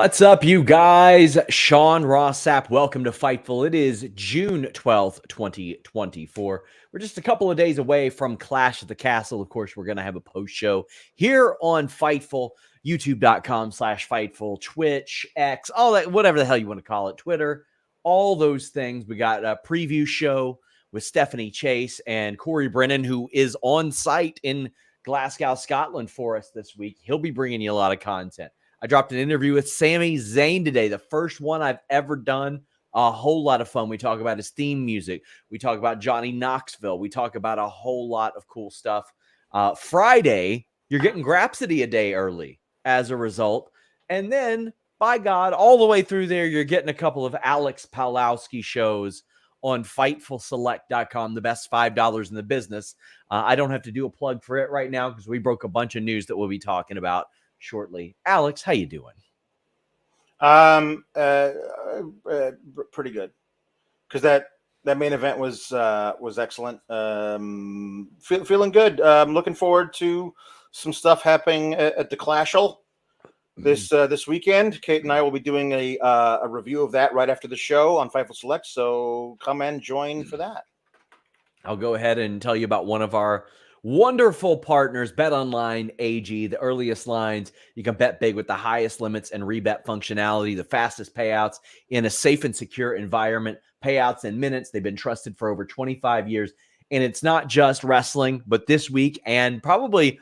What's up, you guys? Sean Ross Sapp. Welcome to Fightful. It is June 12th, 2024. We're just a couple of days away from Clash at the Castle. Of course, we're going to have a post show here on Fightful, youtube.com/Fightful, Twitch, X, all that, whatever the hell you want to call it, Twitter, all those things. We got a preview show with Stephanie Chase and Corey Brennan, who is on site in Glasgow, Scotland for us this week. He'll be bringing you a lot of content. I dropped an interview with Sami Zayn today, the first one I've ever done. A whole lot of fun. We talk about his theme music. We talk about Johnny Knoxville. We talk about a whole lot of cool stuff. Friday, you're getting Grapsody a day early as a result. And then, by God, all the way through there, you're getting a couple of Alex Pawlowski shows on FightfulSelect.com, the best $5 in the business. I don't have to do a plug for it right now because we broke a bunch of news that we'll be talking about shortly. Alex, how you doing? Pretty good, because that main event was excellent. Feeling good. Looking forward to some stuff happening at the Clashel this weekend. Kate and I will be doing a review of that right after the show on Fightful Select. So come and join for that. I'll go ahead and tell you about one of our wonderful partners, BetOnline AG, the earliest lines. You can bet big with the highest limits and rebet functionality, the fastest payouts in a safe and secure environment, payouts in minutes. They've been trusted for over 25 years. And it's not just wrestling, but this week and probably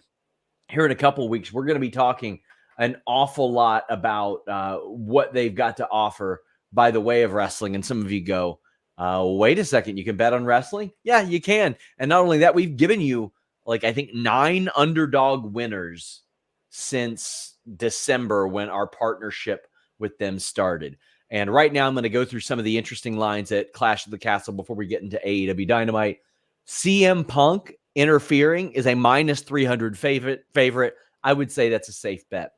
here in a couple of weeks, we're going to be talking an awful lot about what they've got to offer by the way of wrestling. And some of you go, wait a second, you can bet on wrestling? Yeah, you can. And not only that, we've given you I think 9 underdog winners since December when our partnership with them started. And right now I'm going to go through some of the interesting lines at Clash of the Castle before we get into AEW Dynamite. CM Punk interfering is a minus 300 favorite. I would say that's a safe bet.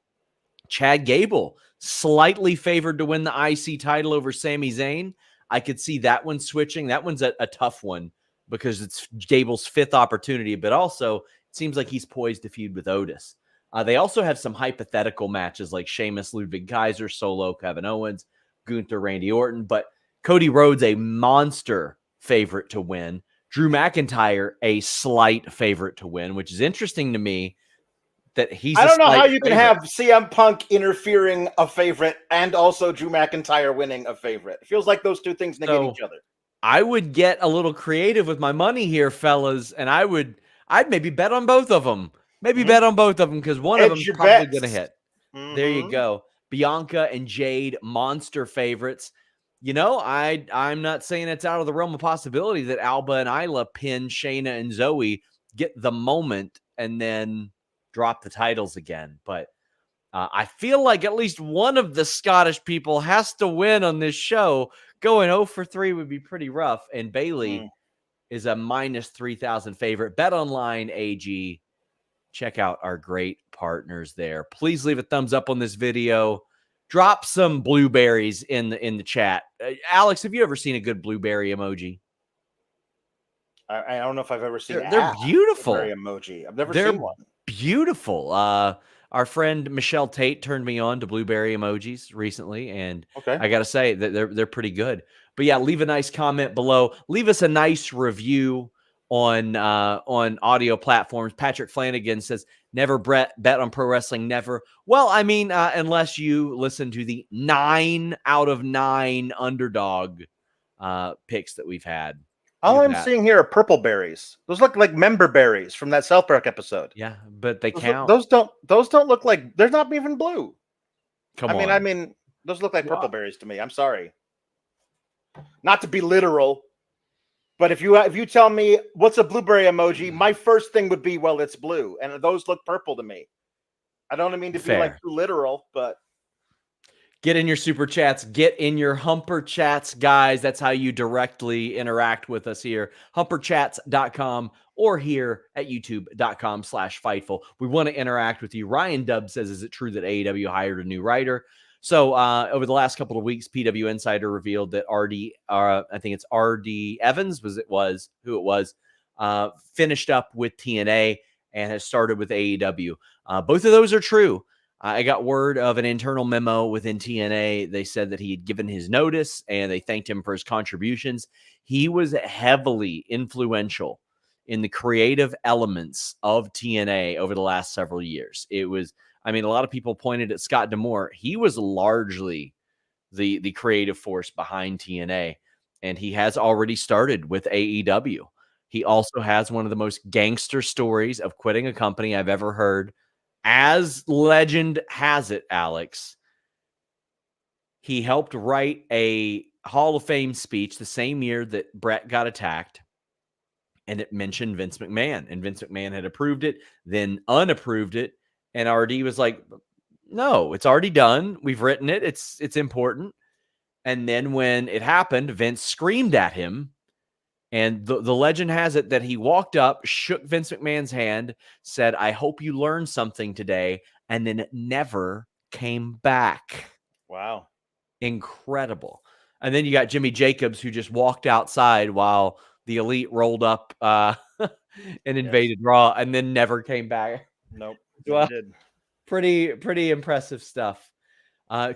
Chad Gable slightly favored to win the IC title over Sami Zayn. I could see that one switching. That one's a tough one, because it's Gable's 5th opportunity, but also it seems like he's poised to feud with Otis. They also have some hypothetical matches like Sheamus, Ludwig Kaiser, Solo, Kevin Owens, Gunther, Randy Orton, but Cody Rhodes, a monster favorite to win. Drew McIntyre, a slight favorite to win, which is interesting to me that he's I don't know how you favorite. can have CM Punk interfering a favorite and also Drew McIntyre winning a favorite. It feels like those two things negate each other. I would get a little creative with my money here, fellas, and I'd maybe bet on both of them. Bet on both of them because one of them is probably going to hit. There you go. Bianca and Jade, monster favorites. You know, I'm not saying it's out of the realm of possibility that Alba and Isla pin Shayna and Zoe, get the moment, and then drop the titles again. But I feel like at least one of the Scottish people has to win on this show. Going 0 for 3 would be pretty rough. And Bailey is a minus 3,000 favorite. BetOnline AG. Check out our great partners there. Please leave a thumbs up on this video. Drop some blueberries in the chat. Alex, have you ever seen a good blueberry emoji? I don't know if I've ever seen. They're beautiful. Blueberry emoji. I've never seen one. Beautiful. Our friend Michelle Tate turned me on to blueberry emojis recently, and I got to say that they're pretty good. But yeah, leave a nice comment below. Leave us a nice review on audio platforms. Patrick Flanagan says, never bet on pro wrestling, never. Well, I mean, unless you listen to the 9 out of 9 underdog picks that we've had. All I'm seeing here are purple berries. Those look like member berries from that South Park episode. Yeah, but they count. Those don't look like, they're not even blue. Come on. I mean, those look like purple berries to me. I'm sorry. Not to be literal, but if you tell me what's a blueberry emoji, my first thing would be, well, it's blue, and those look purple to me. I don't mean to be like too literal, but get in your super chats, get in your Humper chats, guys. That's how you directly interact with us here. Humperchats.com or here at youtube.com/Fightful. We want to interact with you. Ryan Dubb says, is it true that AEW hired a new writer? So over the last couple of weeks, PW Insider revealed that I think it's RD Evans finished up with TNA and has started with AEW. Both of those are true. I got word of an internal memo within TNA. They said that he had given his notice and they thanked him for his contributions. He was heavily influential in the creative elements of TNA over the last several years. It was, I mean, a lot of people pointed at Scott D'Amore. He was largely the creative force behind TNA, and he has already started with AEW. He also has one of the most gangster stories of quitting a company I've ever heard. As legend has it, Alex, he helped write a Hall of Fame speech the same year that Brett got attacked, and it mentioned Vince McMahon, and Vince McMahon had approved it, then unapproved it, and RD was like, no, it's already done. We've written it. It's important. And then when it happened, Vince screamed at him. And the legend has it that he walked up, shook Vince McMahon's hand, said, I hope you learned something today, and then never came back. Wow. Incredible. And then you got Jimmy Jacobs, who just walked outside while the Elite rolled up and invaded Raw, and then never came back. Nope. Well, Did. Pretty impressive stuff.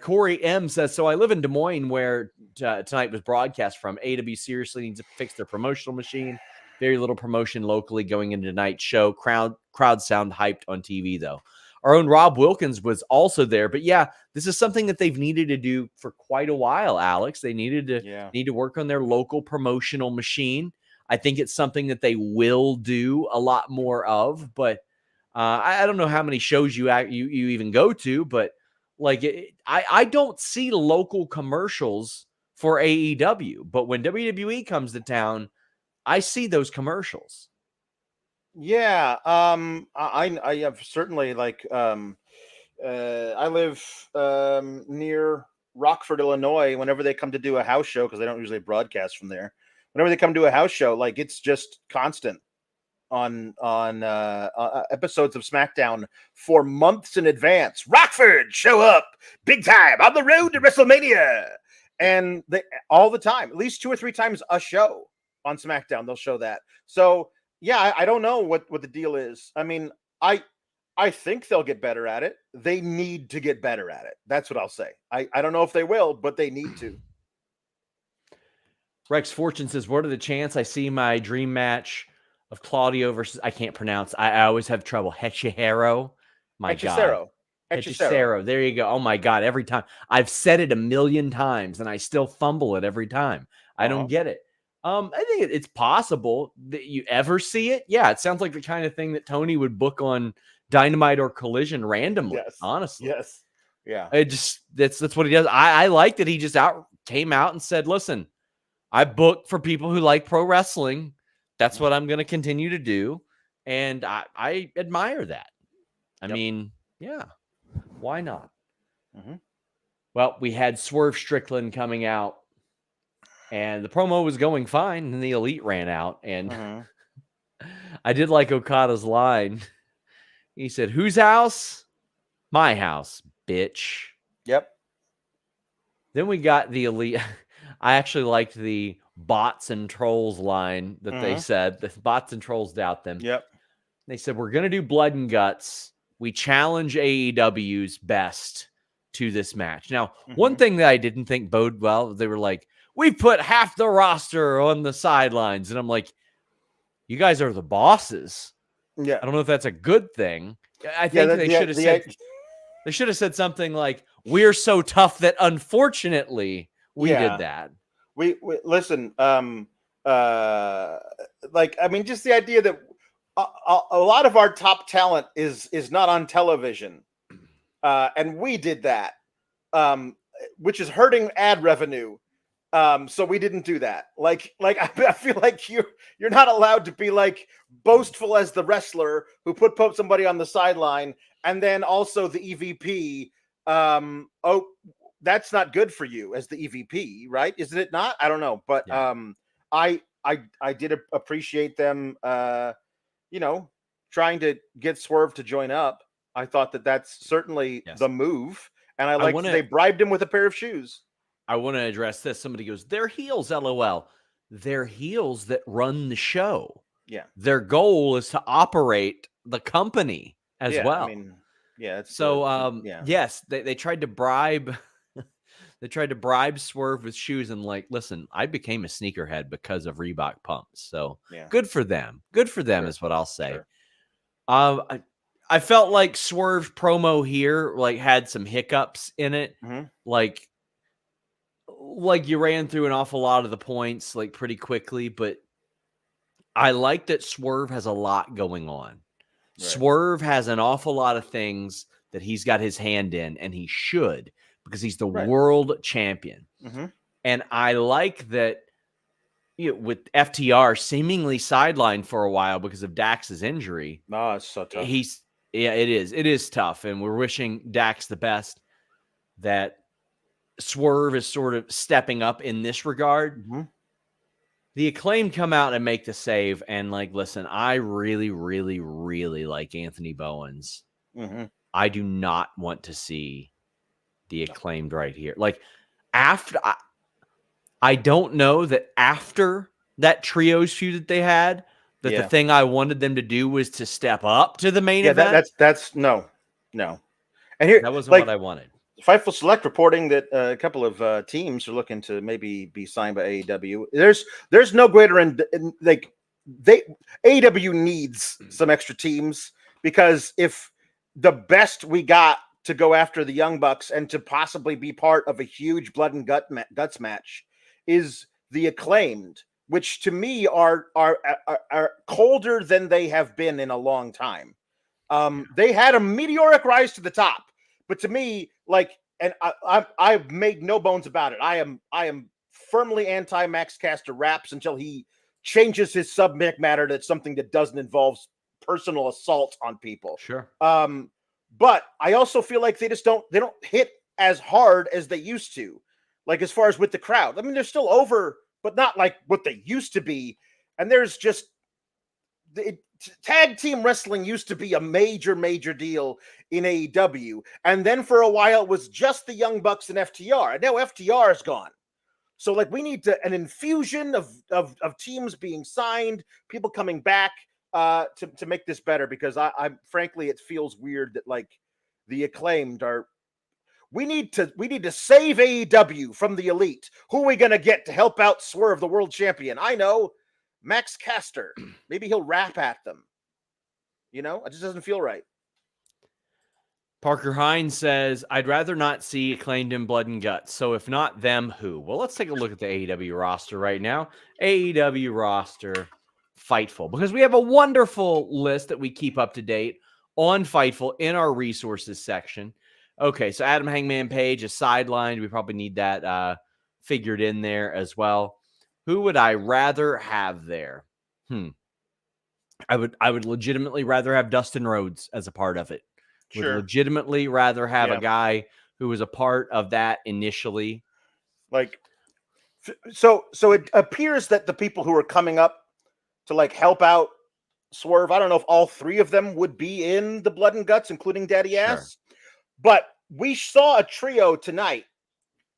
Corey M says, so I live in Des Moines where tonight was broadcast from. AEW seriously needs to fix their promotional machine. Very little promotion locally going into tonight's show. Crowd sound hyped on TV, though. Our own Rob Wilkins was also there. But yeah, this is something that they've needed to do for quite a while, Alex. They need to work on their local promotional machine. I think it's something that they will do a lot more of. But I don't know how many shows you even go to, but like, I don't see local commercials for AEW, but when WWE comes to town, I see those commercials. Yeah. I have certainly I live near Rockford, Illinois. Whenever they come to do a house show, because they don't usually broadcast from there, whenever they come to a house show, like, it's just constant on episodes of SmackDown for months in advance. Rockford, show up big time on the road to WrestleMania, and they all the time, at least 2 or 3 times a show on SmackDown, they'll show that. So yeah, I don't know what the deal is. I mean, I think they'll get better at it. They need to get better at it. That's what I'll say. I don't know if they will, but they need to. Rex Fortune says, what are the chances I see my dream match of Claudio versus, I can't pronounce. I always have trouble. Hechicero. My God. Hechicero. There you go. Oh my God. Every time. I've said it 1,000,000 times and I still fumble it every time. I don't get it. I think it's possible that you ever see it. Yeah. It sounds like the kind of thing that Tony would book on Dynamite or Collision randomly. Yes. Honestly. Yes. Yeah. It just, that's what he does. I like that he just came out and said, listen, I book for people who like pro wrestling. That's what I'm going to continue to do. And I admire that. I mean, yeah, why not? Mm-hmm. Well, we had Swerve Strickland coming out and the promo was going fine. And the Elite ran out. And I did like Okada's line. He said, whose house? My house, bitch. Yep. Then we got the Elite. I actually liked the bots and trolls line that they said. The bots and trolls doubt them. Yep. They said, we're going to do blood and guts. We challenge AEW's best to this match. Now, one thing that I didn't think bode well, they were like, we put half the roster on the sidelines. And I'm like, you guys are the bosses. Yeah. I don't know if that's a good thing. I think they should have said something like, we're so tough that unfortunately we did that. We listen, I mean, just the idea that a lot of our top talent is not on television. And we did that, which is hurting ad revenue. So we didn't do that. Like I feel like you're not allowed to be like boastful as the wrestler who put somebody on the sideline and then also the EVP. That's not good for you as the EVP, right? Isn't it not? I don't know, but I did appreciate them, trying to get Swerve to join up. I thought that's certainly the move, and I like they bribed him with a pair of shoes. I want to address this. Somebody goes, they're heels, LOL. They're heels that run the show. Yeah. Their goal is to operate the company as well. I mean, Yeah. It's So, yeah. yes, they tried to bribe. They tried to bribe Swerve with shoes, and like, listen, I became a sneakerhead because of Reebok pumps. So Yeah. good for them. Good for them Sure. is what I'll say. Sure. I felt like Swerve promo here like had some hiccups in it. Mm-hmm. Like you ran through an awful lot of the points like pretty quickly, but I like that Swerve has a lot going on. Right. Swerve has an awful lot of things that he's got his hand in, and he should, because he's the world champion. Mm-hmm. And I like that, with FTR seemingly sidelined for a while because of Dax's injury. Oh, it's so tough. It is. It is tough. And we're wishing Dax the best. That Swerve is sort of stepping up in this regard. Mm-hmm. The Acclaimed come out and make the save. And like, listen, I really, really, really like Anthony Bowens. Mm-hmm. I do not want to see the Acclaimed right here. Like, after I don't know that after that trios feud that they had, that the thing I wanted them to do was to step up to the main event. That's no. And here, that wasn't what I wanted. Fightful Select reporting that a couple of teams are looking to maybe be signed by AEW. There's no greater AEW needs some extra teams, because if the best we got to go after the Young Bucks and to possibly be part of a huge blood and guts match is the Acclaimed, which to me are colder than they have been in a long time. They had a meteoric rise to the top, but to me, like, and I've made no bones about it. I am firmly anti Max Caster raps until he changes his subject matter to something that doesn't involve personal assault on people. Sure. But I also feel like they don't hit as hard as they used to, like as far as with the crowd. I mean, they're still over, but not like what they used to be. And there's just tag team wrestling used to be a major deal in AEW, and then for a while it was just the Young Bucks and FTR, and now FTR is gone. So like, we need an infusion of teams being signed, people coming back to make this better, because I frankly, it feels weird that like the Acclaimed are. We need to save AEW from the Elite. Who are we gonna get to help out Swerve, the world champion? I know, Max Caster. Maybe he'll rap at them. It just doesn't feel right. Parker Hines says, I'd rather not see Acclaimed in blood and guts. So if not them, who? Well, let's take a look at the AEW roster right now. AEW roster, Fightful, because we have a wonderful list that we keep up to date on Fightful in our resources section. Okay, so Adam Hangman Page is sidelined. We probably need that figured in there as well. Who would I rather have there? I would legitimately rather have Dustin Rhodes as a part of it. Sure. Would legitimately rather have a guy who was a part of that initially. Like, so it appears that the people who are coming up to like help out Swerve, I don't know if all three of them would be in the blood and guts, including Daddy Ass, but we saw a trio tonight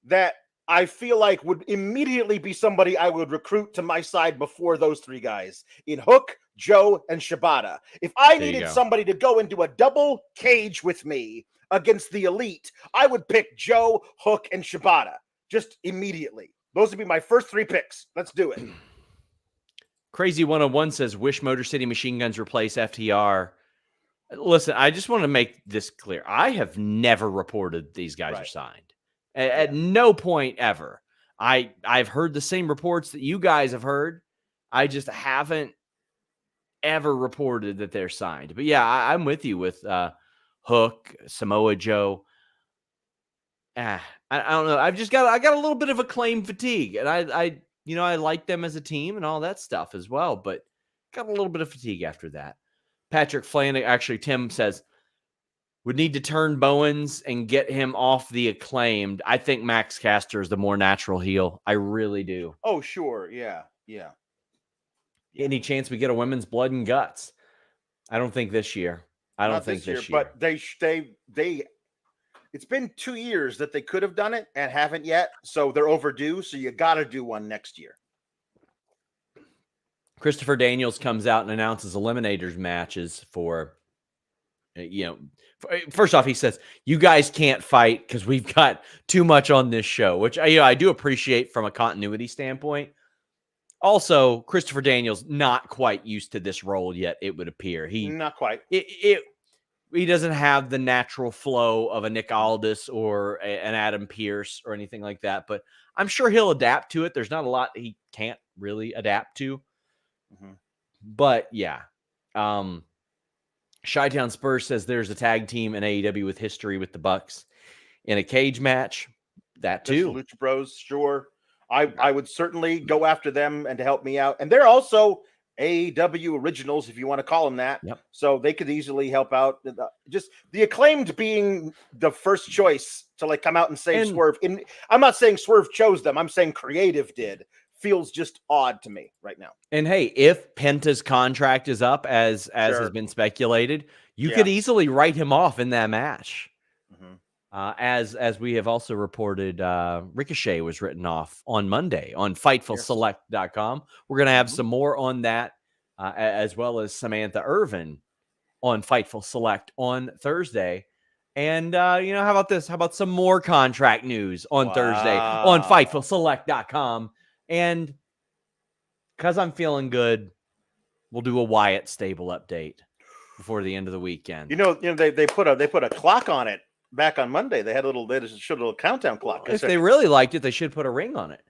that I feel like would immediately be somebody I would recruit to my side before those three guys in Hook, Joe, and Shibata. If I needed somebody to go into a double cage with me against the Elite, I would pick Joe, Hook, and Shibata just immediately. Those would be my first three picks. Let's do it. Crazy 101 says, wish Motor City Machine Guns replace FTR. Listen, I just want to make this clear. I have never reported these guys are signed. At no point ever. I've heard the same reports that you guys have heard. I just haven't ever reported that they're signed. But yeah, I'm with you with Hook, Samoa Joe. I don't know. I got a little bit of Acclaim fatigue, and I like them as a team and all that stuff as well, but got a little bit of fatigue after that. Patrick Flanagan, actually, Tim says, would need to turn Bowens and get him off the Acclaimed. I think Max Caster is the more natural heel. I really do. Oh, sure. Yeah. Any chance we get a women's blood and guts? I don't think this year. I don't think this year. But they it's been 2 years that they could have done it and haven't yet. So they're overdue. So you got to do one next year. Christopher Daniels comes out and announces eliminators matches for First off, he says, you guys can't fight because we've got too much on this show, which I do appreciate from a continuity standpoint. Also, Christopher Daniels not quite used to this role yet, it would appear. Not quite. He doesn't have the natural flow of a Nick Aldis or an Adam Pearce or anything like that, but I'm sure he'll adapt to it. There's not a lot he can't really adapt to. Mm-hmm. But yeah. Chi-Town Spurs says there's a tag team in AEW with history with the Bucks in a cage match. That too. Lucha Bros, sure. I would certainly go after them and to help me out. And they're also AEW originals, if you want to call them that. Yep. So they could easily help out. Just the Acclaimed being the first choice to like come out and save Swerve. I'm not saying Swerve chose them. I'm saying creative did. Feels just odd to me right now. And hey, if Penta's contract is up, as has been speculated, you could easily write him off in that match. Mm-hmm. As we have also reported, Ricochet was written off on Monday on FightfulSelect.com. We're going to have some more on that, as well as Samantha Irvin on Fightful Select on Thursday. And, how about this? How about some more contract news on Thursday on FightfulSelect.com? And because I'm feeling good, we'll do a Wyatt stable update before the end of the weekend. They put a clock on it. Back on Monday, they just showed a little countdown clock. If they really liked it, they should put a ring on it.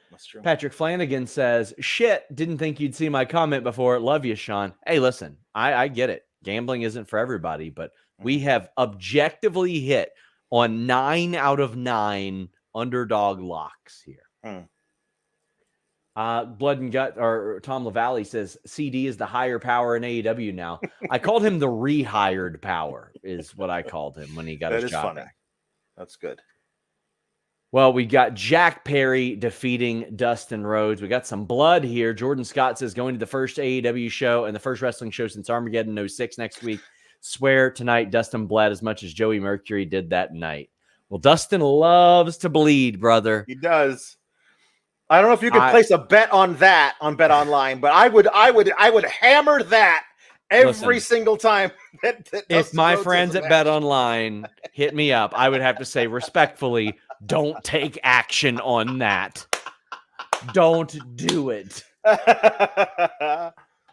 That's true. Patrick Flanagan says, shit, didn't think you'd see my comment before. Love you, Sean. Hey, listen, I get it. Gambling isn't for everybody, but we have objectively hit on 9 out of 9 underdog locks here. Blood and Gut, or Tom LaValle says, CD is the higher power in AEW now. I called him the rehired power, is what I called him when he got his job back. That's good. Well, we got Jack Perry defeating Dustin Rhodes. We got some blood here. Jordan Scott says, going to the first AEW show and the first wrestling show since Armageddon 06 next week. Swear tonight Dustin bled as much as Joey Mercury did that night. Well, Dustin loves to bleed, brother. He does. I don't know if you can place a bet on that on Bet Online, but I would hammer that every single time. If my friends at Bet Online hit me up, I would have to say respectfully, don't take action on that. Don't do it.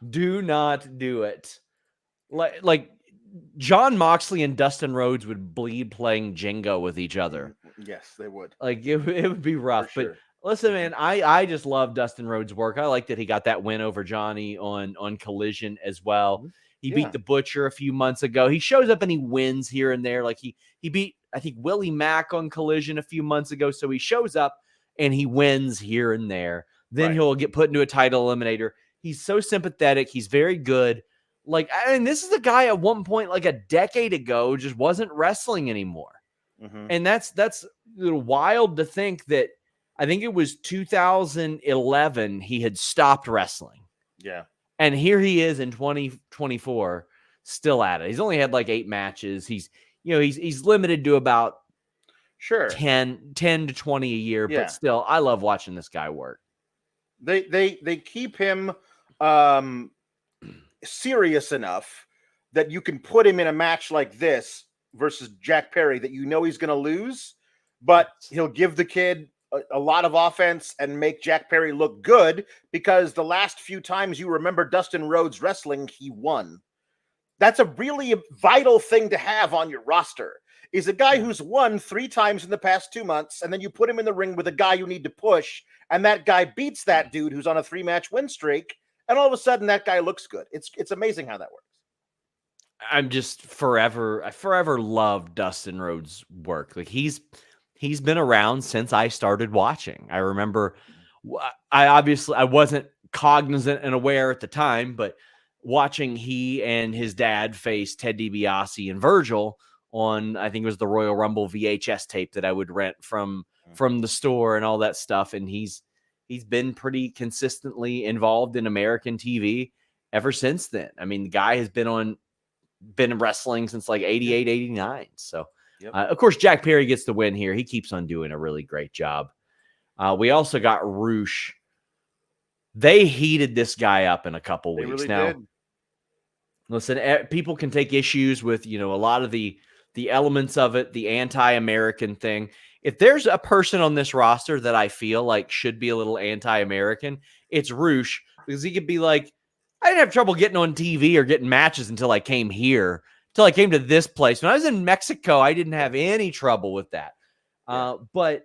Do not do it. Like John Moxley and Dustin Rhodes would bleed playing Jenga with each other. Yes, they would. Like it would be rough, sure. But listen, man, I just love Dustin Rhodes' work. I like that he got that win over Johnny on Collision as well. He beat the Butcher a few months ago. He shows up and he wins here and there. Like he beat, I think, Willie Mack on Collision a few months ago. So he shows up and he wins here and there. Then he'll get put into a title eliminator. He's so sympathetic. He's very good. Like, I mean, this is a guy at one point, like a decade ago, just wasn't wrestling anymore. And that's a little wild to think that. I think it was 2011 he had stopped wrestling. Yeah. And here he is in 2024 still at it. He's only had like 8 matches. He's limited to about 10 to 20 a year, but still I love watching this guy work. They keep him serious enough that you can put him in a match like this versus Jack Perry that he's going to lose, but he'll give the kid a lot of offense and make Jack Perry look good, because the last few times you remember Dustin Rhodes wrestling, he won. That's a really vital thing to have on your roster, is a guy who's won 3 times in the past 2 months, and then you put him in the ring with a guy you need to push, and that guy beats that dude who's on a 3-match win streak, and all of a sudden that guy looks good. It's amazing how that works. I forever loved Dustin Rhodes' work. Like he's been around since I started watching. I remember I wasn't cognizant and aware at the time, but watching he and his dad face Ted DiBiase and Virgil on, I think it was the Royal Rumble VHS tape that I would rent from the store and all that stuff. And he's been pretty consistently involved in American TV ever since then. I mean, the guy has been wrestling since like 88, 89. So of course, Jack Perry gets the win here. He keeps on doing a really great job. We also got Roosh. They heated this guy up in a couple weeks. Really now, did. Listen, people can take issues with, a lot of the elements of it, the anti-American thing. If there's a person on this roster that I feel like should be a little anti-American, it's Roosh, because he could be like, I didn't have trouble getting on TV or getting matches until I came here, until I came to this place. When I was in Mexico, I didn't have any trouble with that. Yeah. But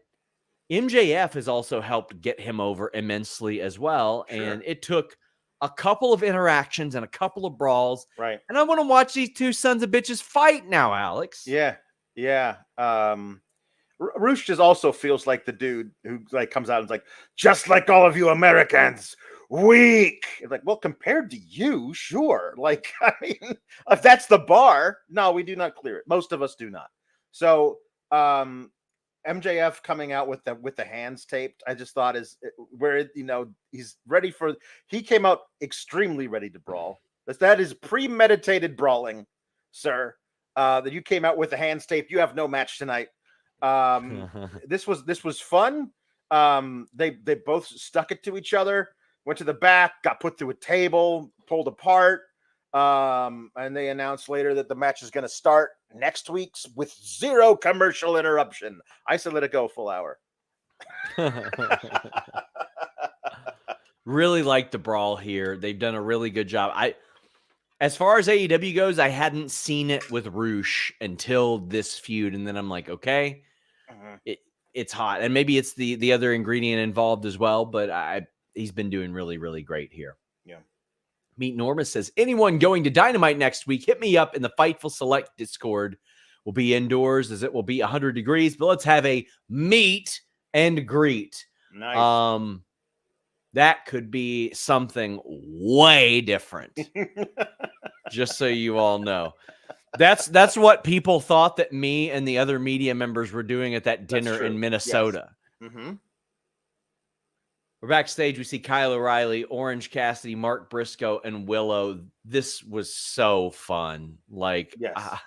MJF has also helped get him over immensely as well. Sure. And it took a couple of interactions and a couple of brawls. Right. And I want to watch these two sons of bitches fight now, Alex. Yeah. Roosh just also feels like the dude who like comes out and is like, just like all of you Americans, weak. It's like, well, compared to you, sure. Like, I mean, if that's the bar, no, we do not clear it. Most of us do not. So, MJF coming out with the hands taped, I just thought is where, he's ready for, he came out extremely ready to brawl. That is premeditated brawling, sir. That you came out with the hands taped. You have no match tonight. This was fun. They both stuck it to each other, went to the back, got put through a table, pulled apart. And they announced later that the match is going to start next week's with 0 commercial interruption. I said, let it go full hour. Really like the brawl here. They've done a really good job. As far as AEW goes, I hadn't seen it with Roosh until this feud. And then I'm like, okay, it's hot. And maybe it's the other ingredient involved as well, but he's been doing really, really great here. Yeah. Meet Norma says, anyone going to Dynamite next week, hit me up in the Fightful Select Discord. We'll be indoors as it will be 100 degrees, but let's have a meet and greet. Nice. That could be something way different. Just so you all know. That's what people thought that me and the other media members were doing at that dinner in Minnesota. Yes. Mm-hmm. We're backstage. We see Kyle O'Reilly, Orange Cassidy, Mark Briscoe, and Willow. This was so fun. Like, yes.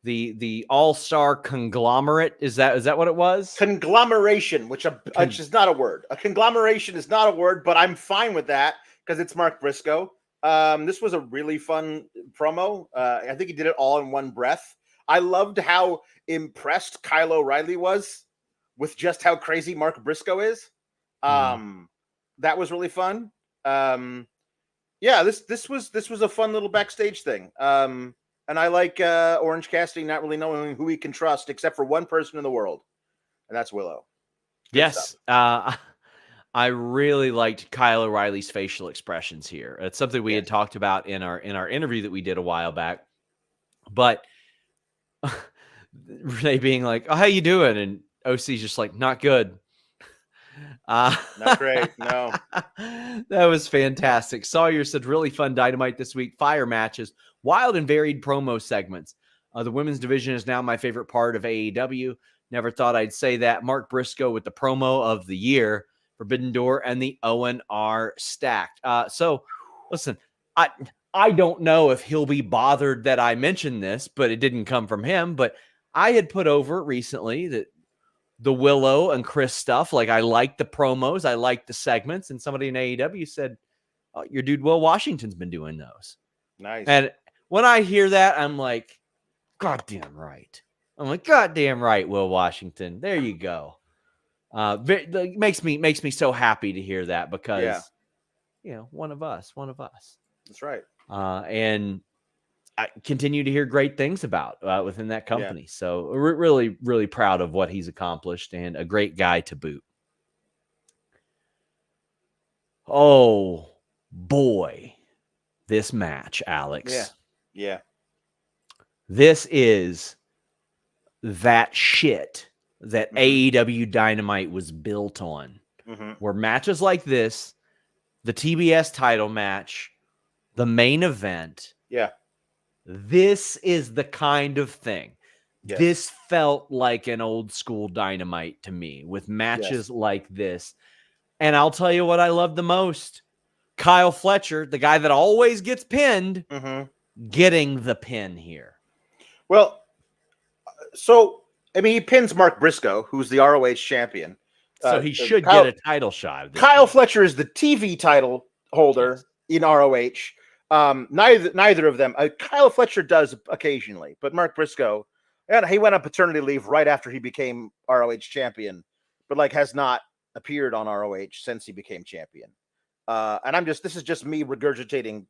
The all-star conglomerate. Is that what it was? Conglomeration, which is not a word. A conglomeration is not a word, but I'm fine with that because it's Mark Briscoe. This was a really fun promo. I think he did it all in one breath. I loved how impressed Kyle O'Reilly was with just how crazy Mark Briscoe is. That was really fun. This was a fun little backstage thing. And I like Orange Cassidy not really knowing who he can trust except for one person in the world, and that's Willow. Good yes. I really liked Kyle O'Reilly's facial expressions here. It's something we had talked about in our interview that we did a while back. But Renee being like, "Oh, how you doing?" and OC's just like, "Not good." Not great. No. That was fantastic. Sawyer said, really fun Dynamite this week. Fire matches, wild and varied promo segments. The women's division is now my favorite part of AEW. Never thought I'd say that. Mark Briscoe with the promo of the year, Forbidden Door, and the Owen R stacked. So listen, I don't know if he'll be bothered that I mentioned this, but it didn't come from him. But I had put over recently that the Willow and Chris stuff, like I like the promos, I like the segments, and somebody in AEW said, "Oh, your dude Will Washington's been doing those." Nice. And when I hear that, I'm like, goddamn right. I'm like, goddamn right, Will Washington. There you go. Makes me so happy to hear that because, one of us. That's right. And I continue to hear great things about within that company. Yeah. So we're really, really proud of what he's accomplished and a great guy to boot. Oh boy, this match, Alex. Yeah. This is that shit that AEW Dynamite was built on. Where matches like this, the TBS title match, the main event. Yeah. This is the kind of thing. Yes. This felt like an old school Dynamite to me with matches like this. And I'll tell you what I love the most. Kyle Fletcher, the guy that always gets pinned, getting the pin here. Well, so, I mean, he pins Mark Briscoe, who's the ROH champion. So he should get a title shot. Kyle Fletcher is the TV title holder in ROH. Neither of them. Kyle Fletcher does occasionally, but Mark Briscoe, and he went on paternity leave right after he became ROH champion, but like has not appeared on ROH since he became champion. And this is just me regurgitating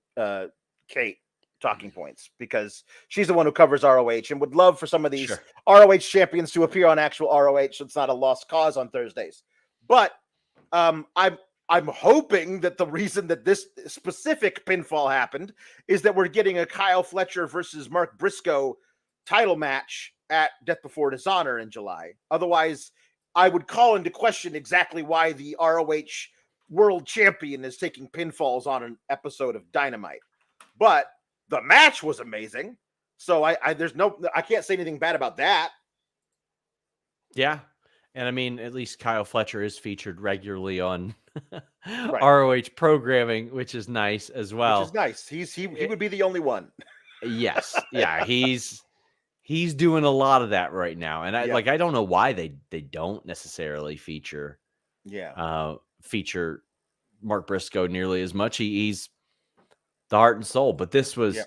Kate talking points because she's the one who covers ROH and would love for some of these ROH champions to appear on actual ROH, so it's not a lost cause on Thursdays. But I'm hoping that the reason that this specific pinfall happened is that we're getting a Kyle Fletcher versus Mark Briscoe title match at Death Before Dishonor in July. Otherwise, I would call into question exactly why the ROH world champion is taking pinfalls on an episode of Dynamite. But the match was amazing. So I can't say anything bad about that. Yeah. And I mean, at least Kyle Fletcher is featured regularly on ROH programming, which is nice as well. Which is nice. He would be the only one. Yes. Yeah. He's doing a lot of that right now. And I don't know why they don't necessarily feature Mark Briscoe nearly as much. He's the heart and soul, but this was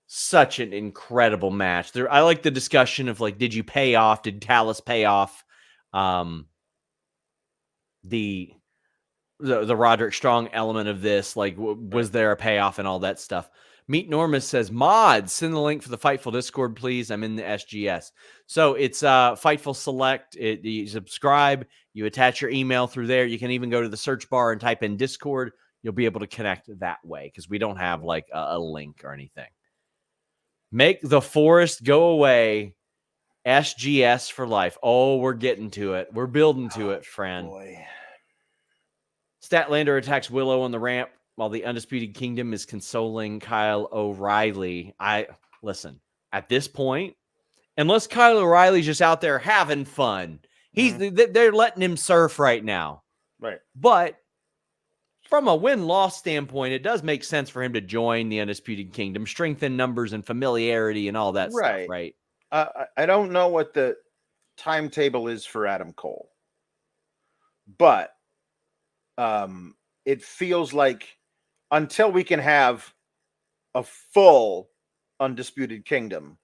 such an incredible match. I like the discussion of like, did you pay off? Did Callis pay off? The Roderick Strong element of this, like, was there a payoff and all that stuff? Meet Normus says, mods, send the link for the Fightful Discord, please. I'm in the SGS. So it's Fightful Select. You subscribe, you attach your email through there. You can even go to the search bar and type in Discord. You'll be able to connect that way because we don't have like a link or anything. Make the forest go away. SGS for life. Oh, we're getting to it. We're building to it, friend. Boy. Statlander attacks Willow on the ramp while the Undisputed Kingdom is consoling Kyle O'Reilly. Listen, at this point, unless Kyle O'Reilly's just out there having fun, they're letting him surf right now. Right. But from a win-loss standpoint, it does make sense for him to join the Undisputed Kingdom, strengthen numbers and familiarity and all that stuff, right? I don't know what the timetable is for Adam Cole, but it feels like until we can have a full Undisputed Kingdom,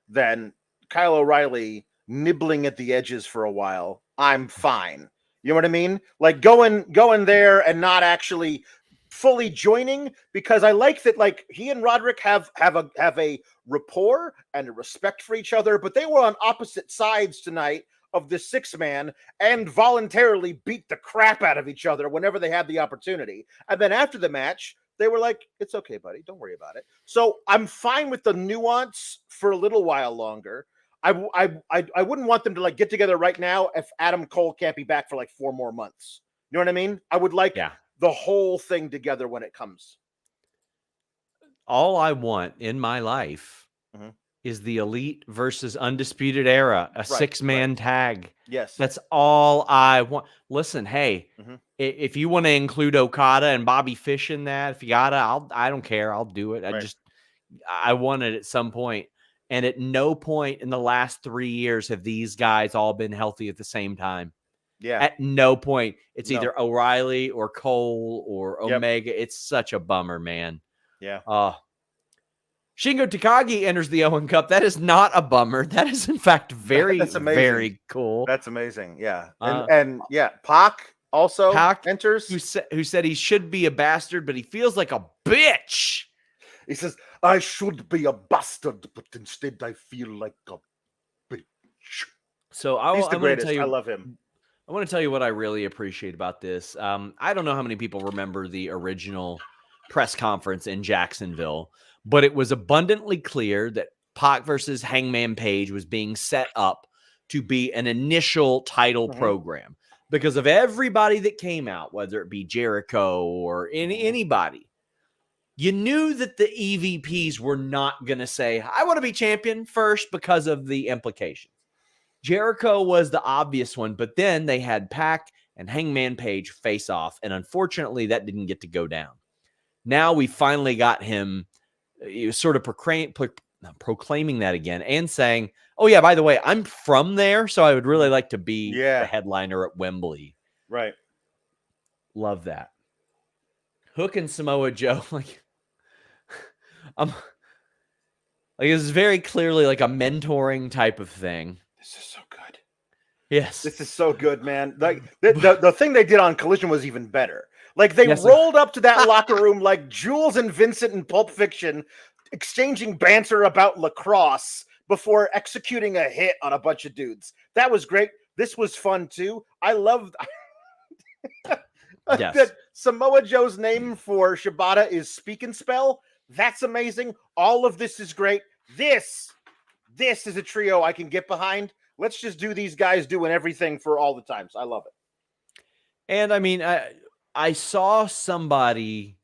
then Kyle O'Reilly nibbling at the edges for a while, I'm fine. You know what I mean? Like going there and not actually fully joining, because I like that, like, he and Roderick have a rapport and a respect for each other, but they were on opposite sides tonight of the 6-man and voluntarily beat the crap out of each other whenever they had the opportunity. And then after the match, they were like, it's okay, buddy, don't worry about it. So I'm fine with the nuance for a little while longer. I wouldn't want them to like get together right now if Adam Cole can't be back for like 4 more months. You know what I mean? I would like the whole thing together when it comes. All I want in my life is the Elite versus Undisputed Era, a 6-man tag. Yes. That's all I want. Listen, hey, if you want to include Okada and Bobby Fish in that, if you gotta, I don't care. I'll do it. I want it at some point. And at no point in the last 3 years have these guys all been healthy at the same time. Yeah. At no point. It's either O'Reilly or Cole or Omega. It's such a bummer, man. Yeah. Shingo Takagi enters the Owen Cup. That is not a bummer. That is, in fact, very, very cool. That's amazing. Yeah. And Pac also enters. Who said he should be a bastard, but he feels like a bitch. He says, I should be a bastard, but instead I feel like a bitch. So he's the greatest. I love him. I want to tell you what I really appreciate about this. I don't know how many people remember the original press conference in Jacksonville, but it was abundantly clear that Pac versus Hangman Page was being set up to be an initial title program because of everybody that came out, whether it be Jericho or anybody. You knew that the EVPs were not going to say, I want to be champion first because of the implications. Jericho was the obvious one, but then they had Pac and Hangman Page face off, and unfortunately that didn't get to go down. Now we finally got him sort of proclaiming that again and saying, oh yeah, by the way, I'm from there, so I would really like to be the headliner at Wembley. Right. Love that. Hook and Samoa Joe, like, Like this is very clearly like a mentoring type of thing. This is so good. Yes, this is so good, man. Like the thing they did on Collision was even better. Like they Yes, rolled up to that locker room like Jules and Vincent in Pulp Fiction, exchanging banter about lacrosse before executing a hit on a bunch of dudes. That was great. This was fun too. I loved that Samoa Joe's name for Shibata is Speak and Spell. That's amazing. All of this is great. This is a trio I can get behind. Let's just do these guys doing everything for all the times. I love it. And I mean, I saw somebody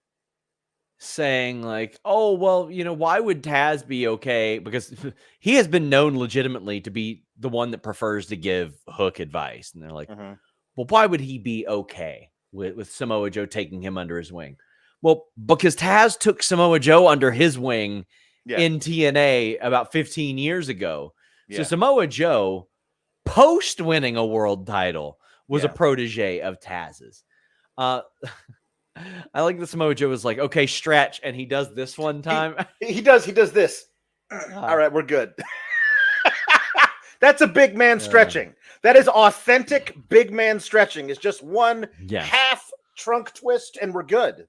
saying like, oh, well, you know, why would Taz be okay? Because he has been known legitimately to be the one that prefers to give Hook advice. And they're like, well, why would he be okay with Samoa Joe taking him under his wing? Well, because Taz took Samoa Joe under his wing in TNA about 15 years ago. So Samoa Joe, post winning a world title, was a protege of Taz's. I like that Samoa Joe was like, okay, stretch. And he does this one time. He does this. All right, we're good. That's a big man stretching. That is authentic big man stretching. It's just one half trunk twist and we're good.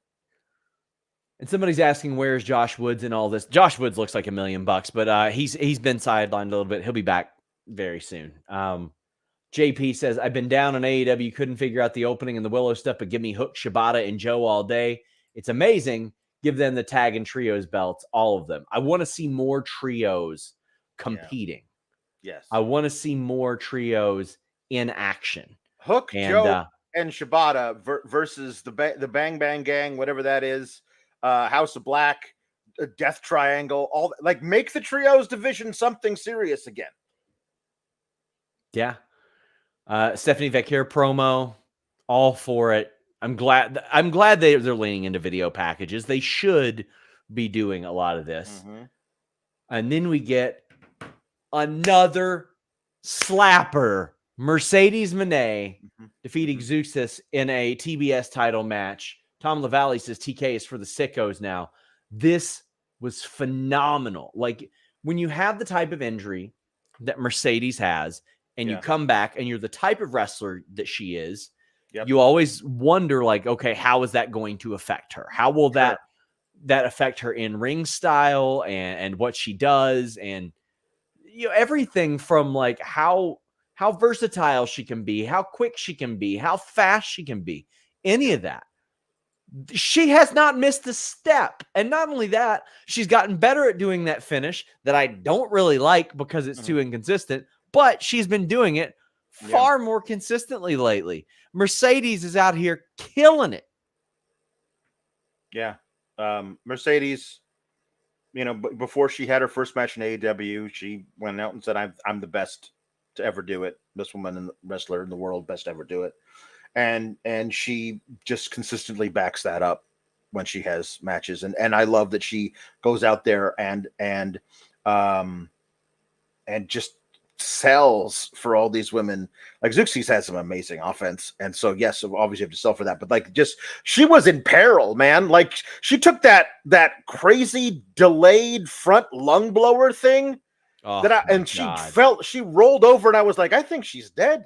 And somebody's asking, where's Josh Woods and all this? Josh Woods looks like $1 million, but he's been sidelined a little bit. He'll be back very soon. JP says, I've been down on AEW, couldn't figure out the opening and the Willow stuff, but give me Hook, Shibata, and Joe all day. It's amazing. Give them the tag and trios belts, all of them. I want to see more trios competing. Yes. I want to see more trios in action. Hook, Joe, and Shibata versus the Bang Bang Gang, whatever that is, House of Black, Death Triangle, all like make the trios division something serious again. Yeah. Stephanie Vecchio promo, all for it. I'm glad they're leaning into video packages. They should be doing a lot of this. And then we get another slapper. Mercedes Moné defeating Zeuxis in a TBS title match. Tom LaValle says TK is for the sickos now. This was phenomenal. Like when you have the type of injury that Mercedes has, and you come back and you're the type of wrestler that she is, you always wonder like, okay, how is that going to affect her? How will that affect her in ring style and what she does? And, you know, everything from like how versatile she can be, how quick she can be, how fast she can be, any of that. She has not missed a step. And not only that, she's gotten better at doing that finish that I don't really like because it's too inconsistent. But she's been doing it far more consistently lately. Mercedes is out here killing it. Yeah. Mercedes, you know, before she had her first match in AEW, she went out and said, I'm the best to ever do it. Best woman and wrestler in the world, best to ever do it. And she just consistently backs that up when she has matches. And I love that she goes out there and just sells for all these women. Like Zeuxis has some amazing offense, and so yes, obviously you have to sell for that, but like just she was in peril, man. Like she took that crazy delayed front lung blower thing she rolled over and I was like, I think she's dead.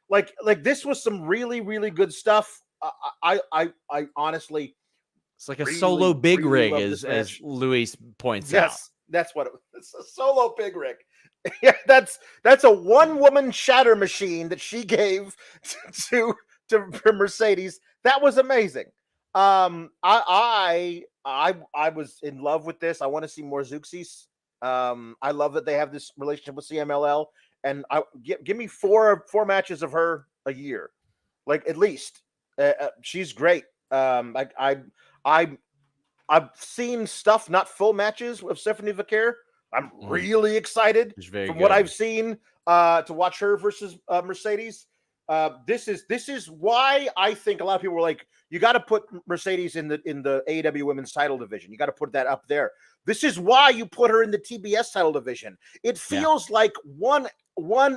Like this was some really, really good stuff. I honestly, it's like a solo big rig as Luis points out. Yes, that's what it's a solo big rig. Yeah, that's a one-woman shatter machine that she gave to Mercedes. That was amazing. I was in love with this. I want to see more Zeuxis. I love that they have this relationship with CMLL, and give me four matches of her a year, like at least. She's great. I've seen stuff, not full matches with Stephanie Vecchio. I'm really excited from what I've seen to watch her versus Mercedes. This is why I think a lot of people were like, you got to put Mercedes in the AEW Women's Title division. You got to put that up there. This is why you put her in the TBS title division. It feels like one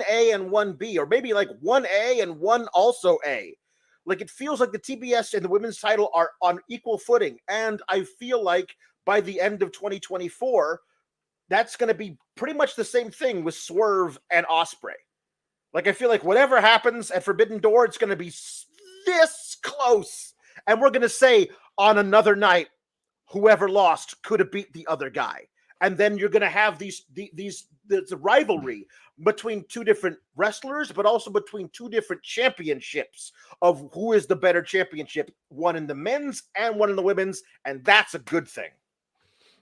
A and one B, or maybe like one A and one also A. Like it feels like the TBS and the women's title are on equal footing, and I feel like by the end of 2024, that's going to be pretty much the same thing with Swerve and Osprey. Like, I feel like whatever happens at Forbidden Door, it's going to be this close. And we're going to say on another night, whoever lost could have beat the other guy. And then you're going to have the rivalry between two different wrestlers, but also between two different championships of who is the better championship, one in the men's and one in the women's. And that's a good thing.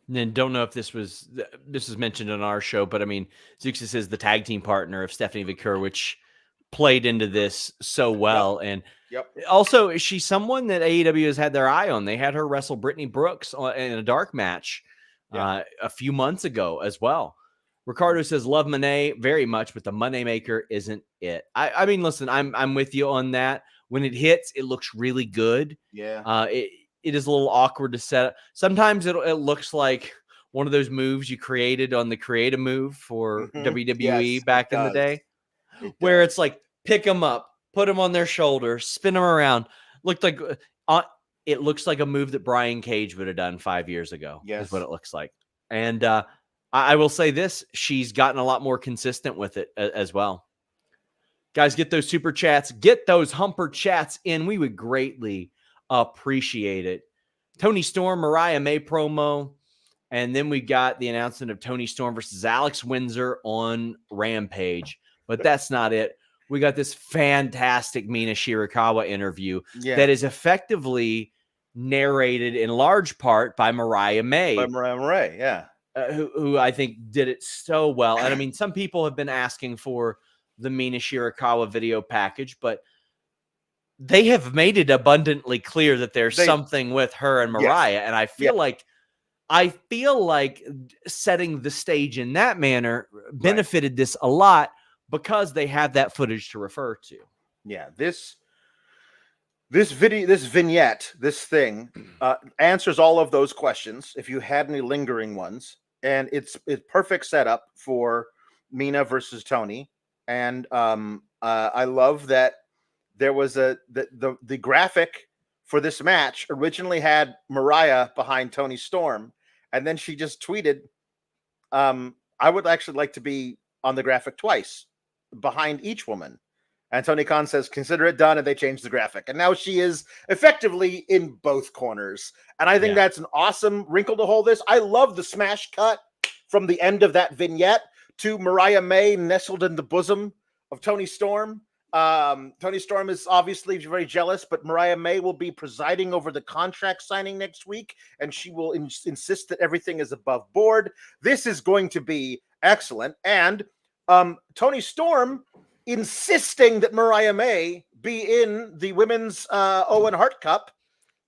And then don't know if this was mentioned on our show, but I mean, Zeuxis is the tag team partner of Stephanie Vicker, which played into this so well. And also, she's someone that AEW has had their eye on. They had her wrestle Brittany Brooks in a dark match a few months ago as well. Ricardo says, love Mone very much, but the Money Maker isn't it. I mean, listen, I'm with you on that. When it hits, it looks really good. Yeah. It is a little awkward to set up. Sometimes it looks like one of those moves you created on the Creative Move for WWE back in the day, where it's like, pick them up, put them on their shoulders, spin them around. It looks like a move that Brian Cage would have done 5 years ago. Yes. Is what it looks like. And I will say this, she's gotten a lot more consistent with it as well. Guys, get those super chats, get those humper chats in. We would greatly appreciate it. Tony Storm, Mariah May promo. And then we got the announcement of Tony Storm versus Alex Windsor on Rampage. But that's not it. We got this fantastic Mina Shirakawa interview that is effectively narrated in large part by Mariah May. Who I think did it so well. And I mean, some people have been asking for the Mina Shirakawa video package, but they have made it abundantly clear that there's something with her and Mariah. Yes. And I feel like setting the stage in that manner benefited this a lot because they have that footage to refer to. Yeah. This vignette, this thing answers all of those questions. If you had any lingering ones, and it's perfect setup for Mina versus Tony. And I love that there was the graphic for this match originally had Mariah behind Tony Storm, and then she just tweeted, "I would actually like to be on the graphic twice behind each woman." And Tony Khan says, "Consider it done," and they changed the graphic. And now she is effectively in both corners. And I think that's an awesome wrinkle to hold this. I love the smash cut from the end of that vignette to Mariah May nestled in the bosom of Tony Storm. Tony Storm is obviously very jealous, but Mariah May will be presiding over the contract signing next week, and she will insist that everything is above board. This is going to be excellent. And Tony Storm insisting that Mariah May be in the women's Owen Hart Cup,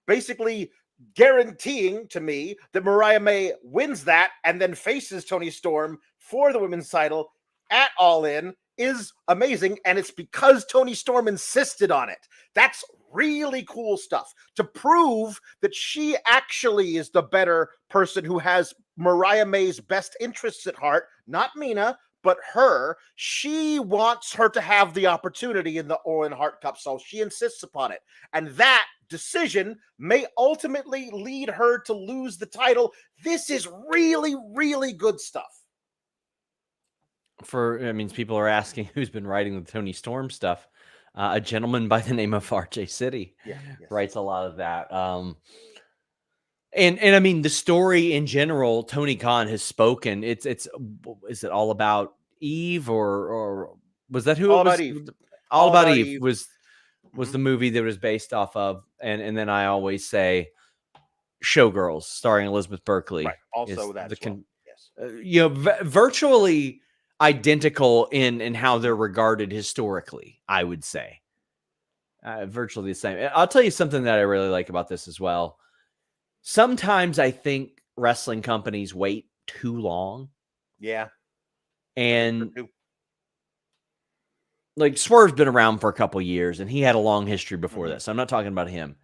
basically guaranteeing to me that Mariah May wins that and then faces Tony Storm for the women's title at All In is amazing. And it's because Tony Storm insisted on it. That's really cool stuff to prove that she actually is the better person who has Mariah May's best interests at heart, not Mina, but her. She wants her to have the opportunity in the Owen Hart Cup, so she insists upon it. And that decision may ultimately lead her to lose the title. This is really, really good stuff. People are asking who's been writing the Tony Storm stuff. A gentleman by the name of RJ City writes a lot of that. And I mean, the story in general, Tony Khan has spoken. Is it All About Eve or was that who All it was? About Eve. All About Eve was the movie that it was based off of. And then I always say Showgirls starring Elizabeth Berkley. Right. Also that virtually identical in how they're regarded historically, I would say. Virtually the same. I'll tell you something that I really like about this as well. Sometimes I think wrestling companies wait too long. Yeah. And like Swerve's been around for a couple years and he had a long history before this. I'm not talking about him.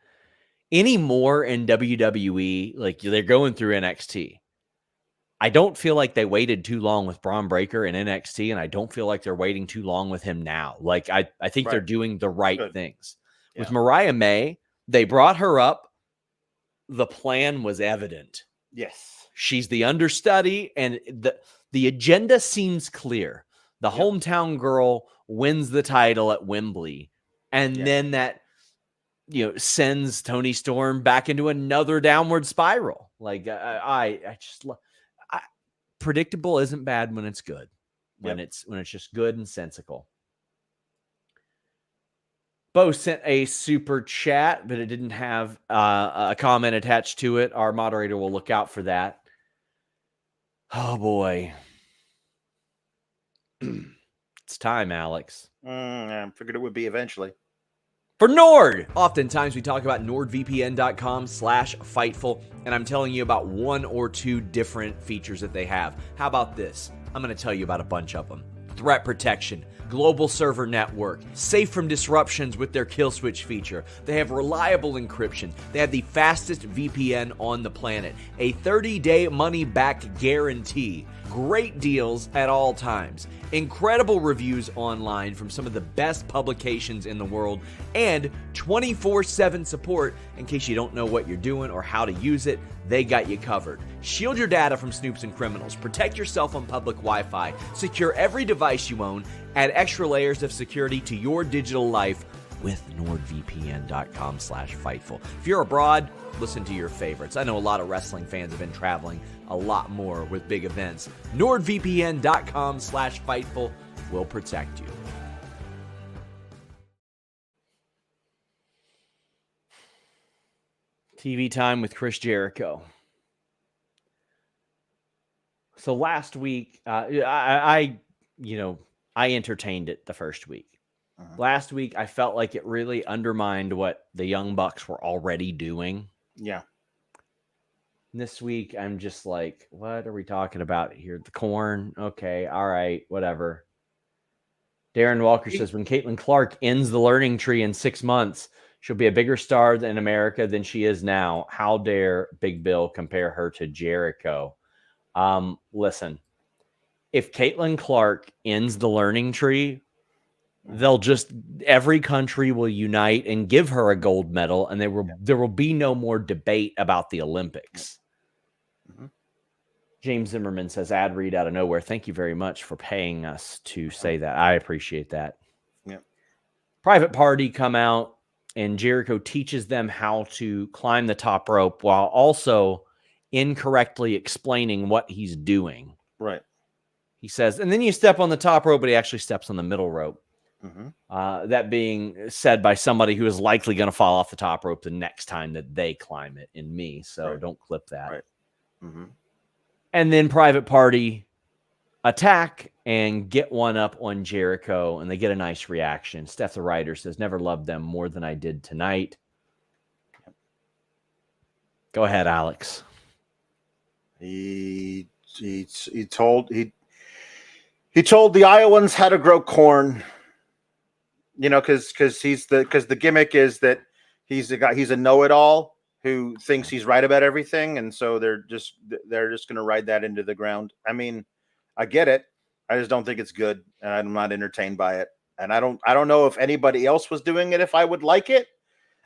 Anymore in WWE, like they're going through NXT. I don't feel like they waited too long with Braun Breaker in NXT, and I don't feel like they're waiting too long with him now. Like I think they're doing the right things. With Mariah May, they brought her up. The plan was evident. Yes. She's the understudy, and the agenda seems clear. The hometown girl wins the title at Wembley, and then that sends Toni Storm back into another downward spiral. Like I just predictable isn't bad when it's good. When it's just good and sensical. Bo sent a super chat, but it didn't have a comment attached to it. Our moderator will look out for that. Oh, boy. It's time, Alex. I figured it would be eventually. For Nord! Oftentimes we talk about nordvpn.com/Fightful, and I'm telling you about one or two different features that they have. How about this? I'm going to tell you about a bunch of them. Threat protection, global server network, safe from disruptions with their kill switch feature. They have reliable encryption. They have the fastest VPN on the planet. A 30-day money-back guarantee. Great deals at all times. Incredible reviews online from some of the best publications in the world. And 24/7 support in case you don't know what you're doing or how to use it. They got you covered. Shield your data from snoops and criminals. Protect yourself on public Wi-Fi. Secure every device you own. Add extra layers of security to your digital life with nordvpn.com/Fightful. If you're abroad, listen to your favorites. I know a lot of wrestling fans have been traveling a lot more with big events. nordvpn.com/Fightful will protect you. TV time with Chris Jericho. So last week, I entertained it the first week. Last week, I felt like it really undermined what the Young Bucks were already doing. Yeah. This week, I'm just like, what are we talking about here? The corn? Okay, all right, whatever. Darren Walker says, when Caitlin Clark ends the learning tree in 6 months, she'll be a bigger star in America than she is now. How dare Big Bill compare her to Jericho? Listen, if Caitlin Clark ends the learning tree, every country will unite and give her a gold medal, and there will be no more debate about the Olympics. James Zimmerman says, ad read out of nowhere. Thank you very much for paying us to say that. I appreciate that. Yeah. Private Party come out, and Jericho teaches them how to climb the top rope while also incorrectly explaining what he's doing. Right. He says, and then you step on the top rope, but he actually steps on the middle rope. That being said by somebody who is likely going to fall off the top rope the next time that they climb it in me. So don't clip that. Right. And then Private Party attack and get one up on Jericho, and they get a nice reaction. Steph the writer says, never loved them more than I did tonight. Go ahead, Alex. He told the Iowans how to grow corn. Because the gimmick is that he's a know-it-all who thinks he's right about everything, and so they're just going to ride that into the ground. I mean, I get it. I just don't think it's good, and I'm not entertained by it. And I don't know if anybody else was doing it if I would like it.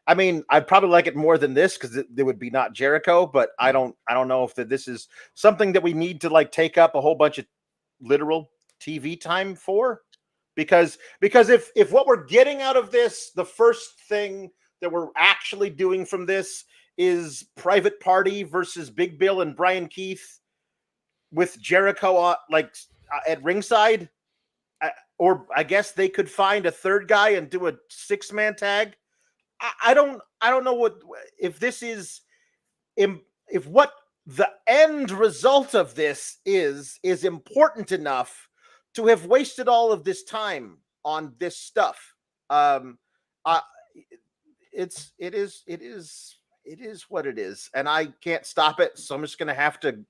I mean, I'd probably like it more than this because it would be not Jericho, but I don't know if this is something that we need to take up a whole bunch of literal TV time for. Because if what we're getting out of this, the first thing that we're actually doing from this is Private Party versus Big Bill and Brian Keith with Jericho at ringside, or I guess they could find a third guy and do a 6-man tag. I don't know if this is, if what the end result of this is important enough to have wasted all of this time on this stuff. It is what it is, and I can't stop it. So I'm just going to have to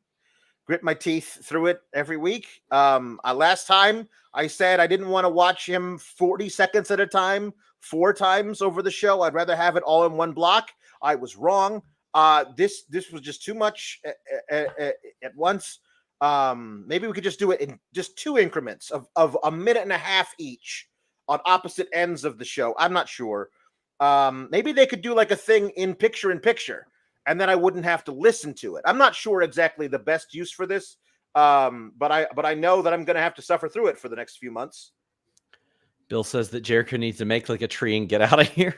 grit my teeth through it every week. Last time I said I didn't want to watch him 40 seconds at a time, 4 times over the show. I'd rather have it all in one block. I was wrong. This was just too much at once. Maybe we could just do it in just 2 increments of a minute and a half each on opposite ends of the show. I'm not sure. Maybe they could do a thing in picture. and then I wouldn't have to listen to it. I'm not sure exactly the best use for this, but I know that I'm going to have to suffer through it for the next few months. Bill says that Jericho needs to make like a tree and get out of here.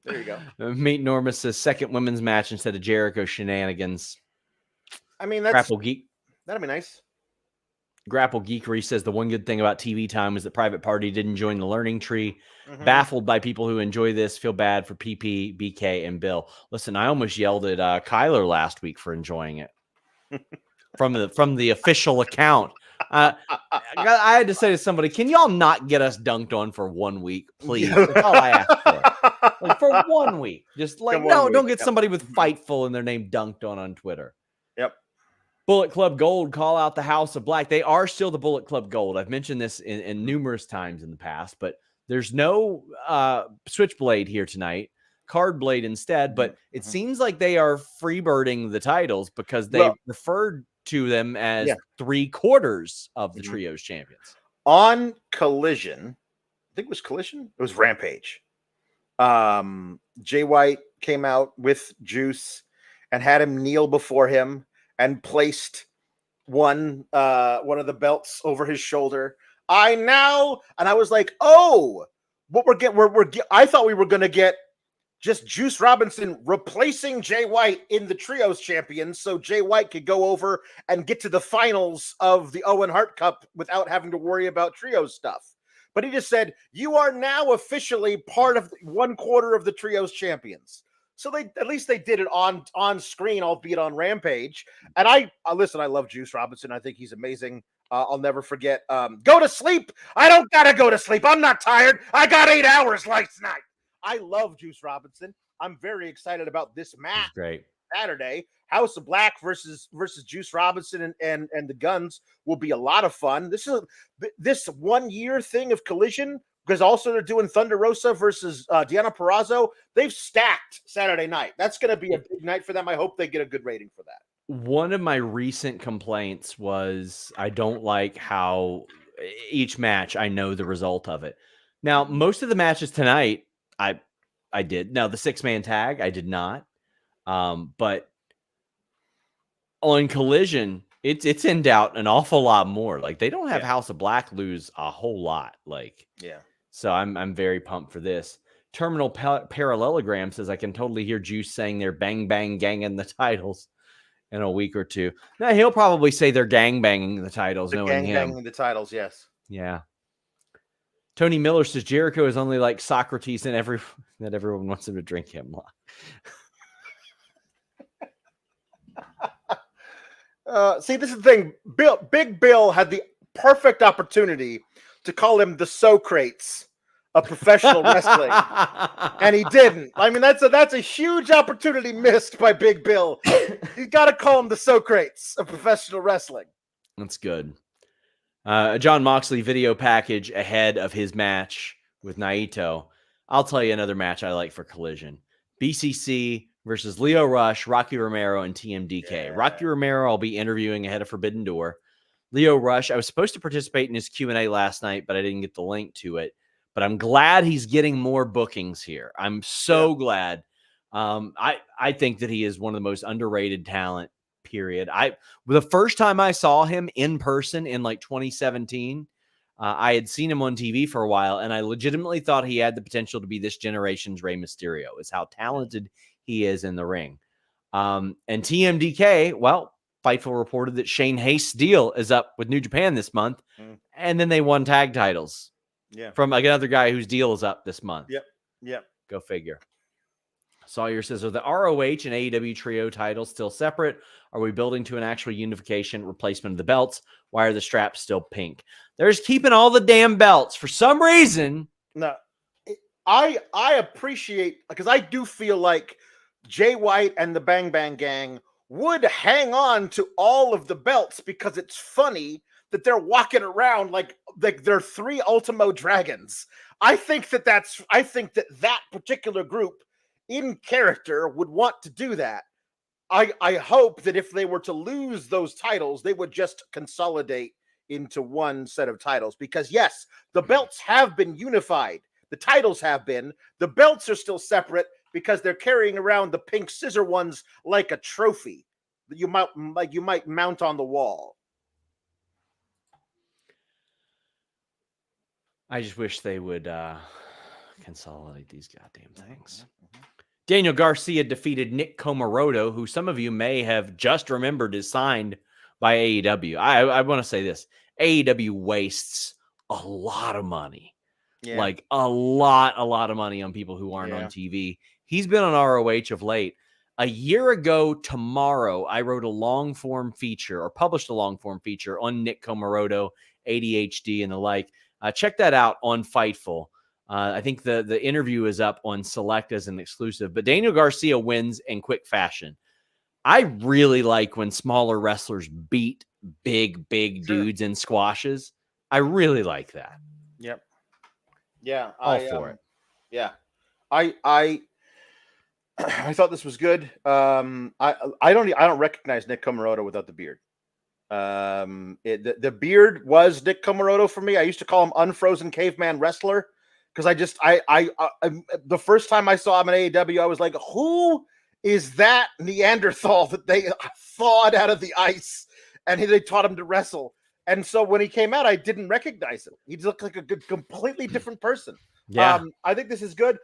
There you go. Meet Norma says second women's match instead of Jericho shenanigans. I mean, that'd be nice. Grapple Geekery says the one good thing about TV time was that Private Party didn't join the learning tree. Baffled by people who enjoy this. Feel bad for PP, BK, and Bill. Listen, I almost yelled at Kyler last week for enjoying it from the official account. I had to say to somebody, can y'all not get us dunked on for 1 week, please? That's all I asked for. Like, for 1 week. Just like, no, don't get somebody with Fightful in their name dunked on Twitter. Yep. Bullet Club Gold, call out the House of Black. They are still the Bullet Club Gold. I've mentioned this in numerous times in the past, but there's no Switchblade here tonight. Card Blade instead, but it seems like they are freebirding the titles because they referred to them as 3/4 of the Trios champions. On Collision, I think it was Collision. It was Rampage. Jay White came out with Juice and had him kneel before him and placed one of the belts over his shoulder. And I was like, oh, what I thought we were going to get just Juice Robinson replacing Jay White in the Trios champions so Jay White could go over and get to the finals of the Owen Hart Cup without having to worry about Trios stuff. But he just said, you are now officially part of 1/4 of the Trios champions. So at least they did it on screen, albeit on Rampage. And I love Juice Robinson. I think he's amazing. I'll never forget. Go to sleep. I don't got to go to sleep. I'm not tired. I got 8 hours last night. I love Juice Robinson. I'm very excited about this match. Great. Saturday. House of Black versus Juice Robinson and the Guns will be a lot of fun. This 1 year thing of Collision, because also they're doing Thunder Rosa versus Deonna Purrazzo. They've stacked Saturday night. That's going to be a big night for them. I hope they get a good rating for that. One of my recent complaints was I don't like how each match I know the result of it. Now, most of the matches tonight, I did. Now, the 6-man tag, I did not. But on Collision, it's in doubt an awful lot more. Like, they don't have House of Black lose a whole lot. Like, so I'm very pumped for this. Terminal Parallelogram says I can totally hear Juice saying they're bang bang ganging the titles in a week or two. Now he'll probably say they're gang banging the titles. Knowing him, banging the titles, yes. Yeah. Tony Miller says Jericho is only like Socrates and that everyone wants him to drink him. See, this is the thing. Big Bill had the perfect opportunity to call him the Socrates of professional wrestling, and he didn't. I mean, that's a huge opportunity missed by Big Bill. He's got to call him the Socrates of professional wrestling. That's good. John Moxley video package ahead of his match with Naito. I'll tell you another match I like for Collision. BCC versus Lio Rush, Rocky Romero, and TMDK. Yeah. Rocky Romero I'll be interviewing ahead of Forbidden Door. Lio Rush, I was supposed to participate in his Q&A last night, but I didn't get the link to it. But I'm glad he's getting more bookings here. I'm so glad. I think that he is one of the most underrated talent, period. The first time I saw him in person in like 2017, I had seen him on TV for a while, and I legitimately thought he had the potential to be this generation's Rey Mysterio, is how talented he is in the ring. And TMDK, well, Fightful reported that Shane Haste's deal is up with New Japan this month, and then they won tag titles from like another guy whose deal is up this month. Yep. Go figure. Sawyer says, are the ROH and AEW trio titles still separate? Are we building to an actual unification replacement of the belts? Why are the straps still pink? They're just keeping all the damn belts for some reason. No, I appreciate, because I do feel like Jay White and the Bang Bang Gang would hang on to all of the belts because it's funny that they're walking around like they're 3 Ultimo Dragons. I think that particular group in character would want to do that. I hope that if they were to lose those titles, they would just consolidate into one set of titles, because yes, the belts have been unified. The titles have been. The belts are still separate. because they're carrying around the pink scissor ones like a trophy that you might mount on the wall. I just wish they would consolidate these goddamn things. Daniel Garcia defeated Nick Comoroto, who some of you may have just remembered is signed by AEW. I want to say this. AEW wastes a lot of money. Yeah. Like a lot of money on people who aren't on TV. He's been on ROH of late. A year ago tomorrow, I wrote a long-form feature or published a long-form feature on Nick Comoroto, ADHD, and the like. Check that out on Fightful. I think the interview is up on Select as an exclusive. But Daniel Garcia wins in quick fashion. I really like when smaller wrestlers beat big dudes in squashes. I really like that. Yep. Yeah. All for it. Yeah. I thought this was good. I don't recognize Nick Comoroto without the beard. The beard was Nick Comoroto for me. I used to call him Unfrozen Caveman Wrestler because I the first time I saw him in AEW, I was like, who is that Neanderthal that they thawed out of the ice and they taught him to wrestle? And so when he came out, I didn't recognize him. He looked like a completely different person. Yeah. I think this is good.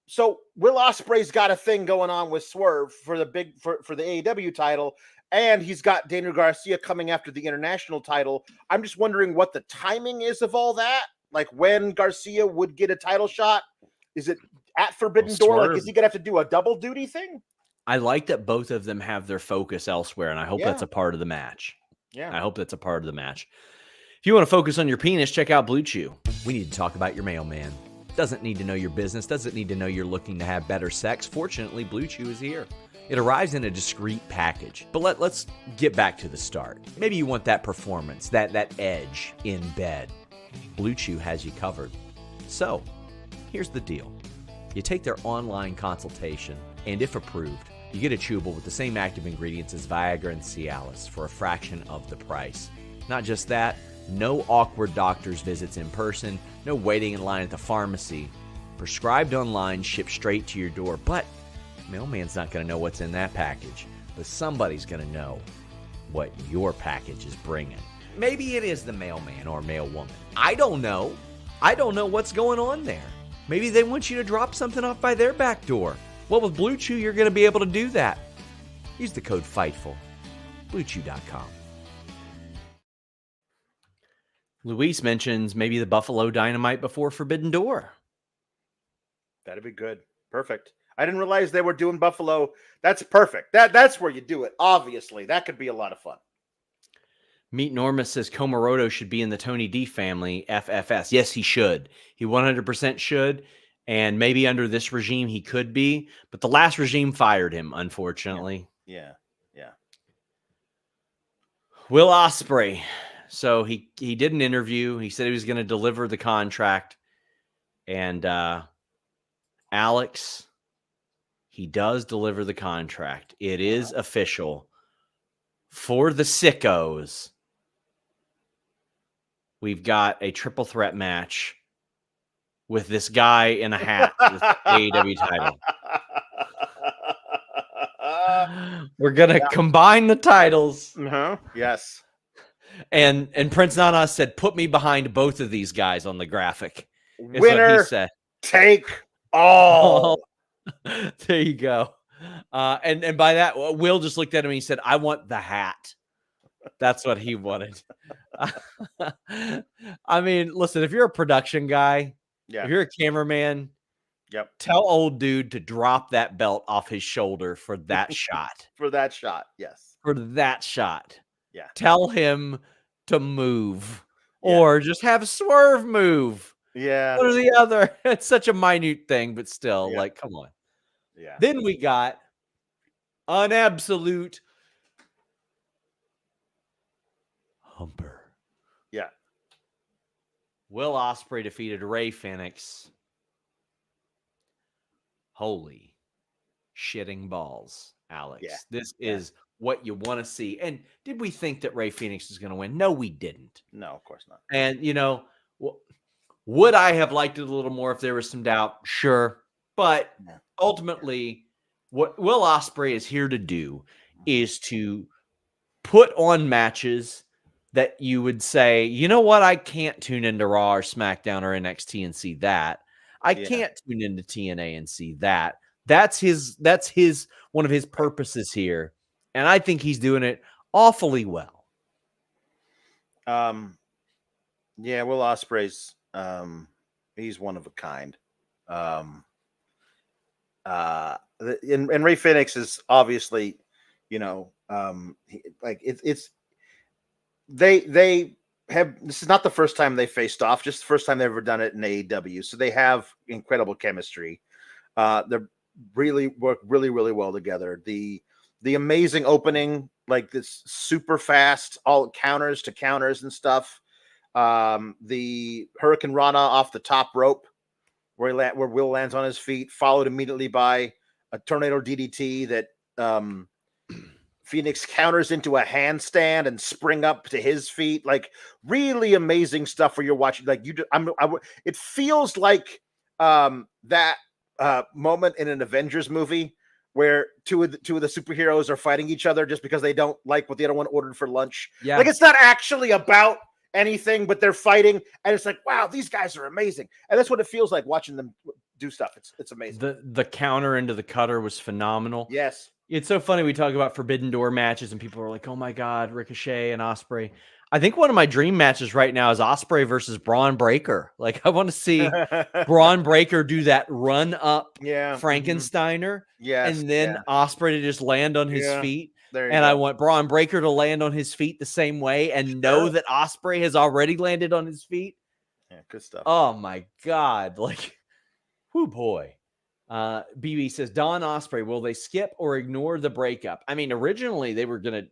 So Will Ospreay's got a thing going on with Swerve for the AEW title, and he's got Daniel Garcia coming after the international title. I'm just wondering what the timing is of all that. Like when Garcia would get a title shot. Is it at Forbidden Door? Like, is he gonna have to do a double duty thing? I like that both of them have their focus elsewhere, and I hope that's a part of the match. Yeah. I hope that's a part of the match. If you want to focus on your penis, check out Blue Chew. We need to talk about your mailman. Doesn't need to know your business, doesn't need to know you're looking to have better sex. Fortunately, Blue Chew is here. It arrives in a discreet package. But let's get back to the start. Maybe you want that performance, that edge in bed. Blue Chew has you covered. So, here's the deal. You take their online consultation, and if approved, you get a chewable with the same active ingredients as Viagra and Cialis for a fraction of the price. Not just that, no awkward doctor's visits in person, no waiting in line at the pharmacy. Prescribed online, shipped straight to your door. But mailman's not going to know what's in that package. But somebody's going to know what your package is bringing. Maybe it is the mailman or mailwoman. I don't know. I don't know what's going on there. Maybe they want you to drop something off by their back door. Well, with Blue Chew, you're going to be able to do that. Use the code FIGHTFUL. BlueChew.com. Luis mentions maybe the Buffalo Dynamite before Forbidden Door. That'd be good. Perfect. I didn't realize they were doing Buffalo. That's perfect. That's where you do it. Obviously, that could be a lot of fun. Meet Norma says Comoroto should be in the Tony D family, FFS. Yes, he should. He 100% should. And maybe under this regime, he could be. But the last regime fired him, unfortunately. Yeah. Will Ospreay. So he did an interview. He said he was going to deliver the contract. And Alex, he does deliver the contract. It is official. For the sickos, we've got a triple threat match with this guy in a hat with the AEW title. We're going to combine the titles. Yes. And Prince Nana said, put me behind both of these guys on the graphic. Is Winner, what he said. Take all. There you go. And by that, Will just looked at him and he said, I want the hat. That's what he wanted. I mean, listen, if you're a production guy, if you're a cameraman, tell old dude to drop that belt off his shoulder for that shot. For that shot, yes. For that shot. Yeah. Tell him to move or just have Swerve move. Yeah. One or the other. It's such a minute thing, but still, like, come on. Yeah. Then we got an absolute humper. Yeah. Will Ospreay defeated Ray Fenix. Holy shitting balls, Alex. Yeah. This is what you want to see. And did we think that Ray Fenix was going to win? No, we didn't. No, of course not. And, would I have liked it a little more if there was some doubt? Sure. But Yeah. ultimately, what Will Ospreay is here to do is to put on matches that you would say, you know what, I can't tune into Raw or SmackDown or NXT and see that. I can't tune into TNA and see that. That's his one of his purposes here. And I think he's doing it awfully well. Yeah, Will Ospreay's he's one of a kind. And Ray Fenix is obviously, they have, this is not the first time they faced off, just the first time they've ever done it in AEW. So they have incredible chemistry. They're really work really well together. The amazing opening, like this super fast, all counters to counters and stuff. The Hurricane Rana off the top rope where Will lands on his feet, followed immediately by a tornado DDT that Fenix counters into a handstand and spring up to his feet. Like really amazing stuff where you're watching. Like it feels like that moment in an Avengers movie where two of the superheroes are fighting each other just because they don't like what the other one ordered for lunch. Yeah. Like it's not actually about anything, but they're fighting, and it's like, wow, these guys are amazing. And that's what it feels like watching them do stuff. It's amazing. The counter into the cutter was phenomenal. Yes. It's so funny. We talk about Forbidden Door matches and people are like, oh my God, Ricochet and Osprey. I think one of my dream matches right now is Osprey versus Braun Breaker. Like I want to see Braun Breaker do that run up Frankensteiner. Yes. And then Osprey to just land on his feet. There you and go. I want Braun Breaker to land on his feet the same way and know that Osprey has already landed on his feet. Yeah, good stuff. Oh my God. Like, whoo boy. BB says, Don Osprey, will they skip or ignore the breakup? I mean, originally they were going to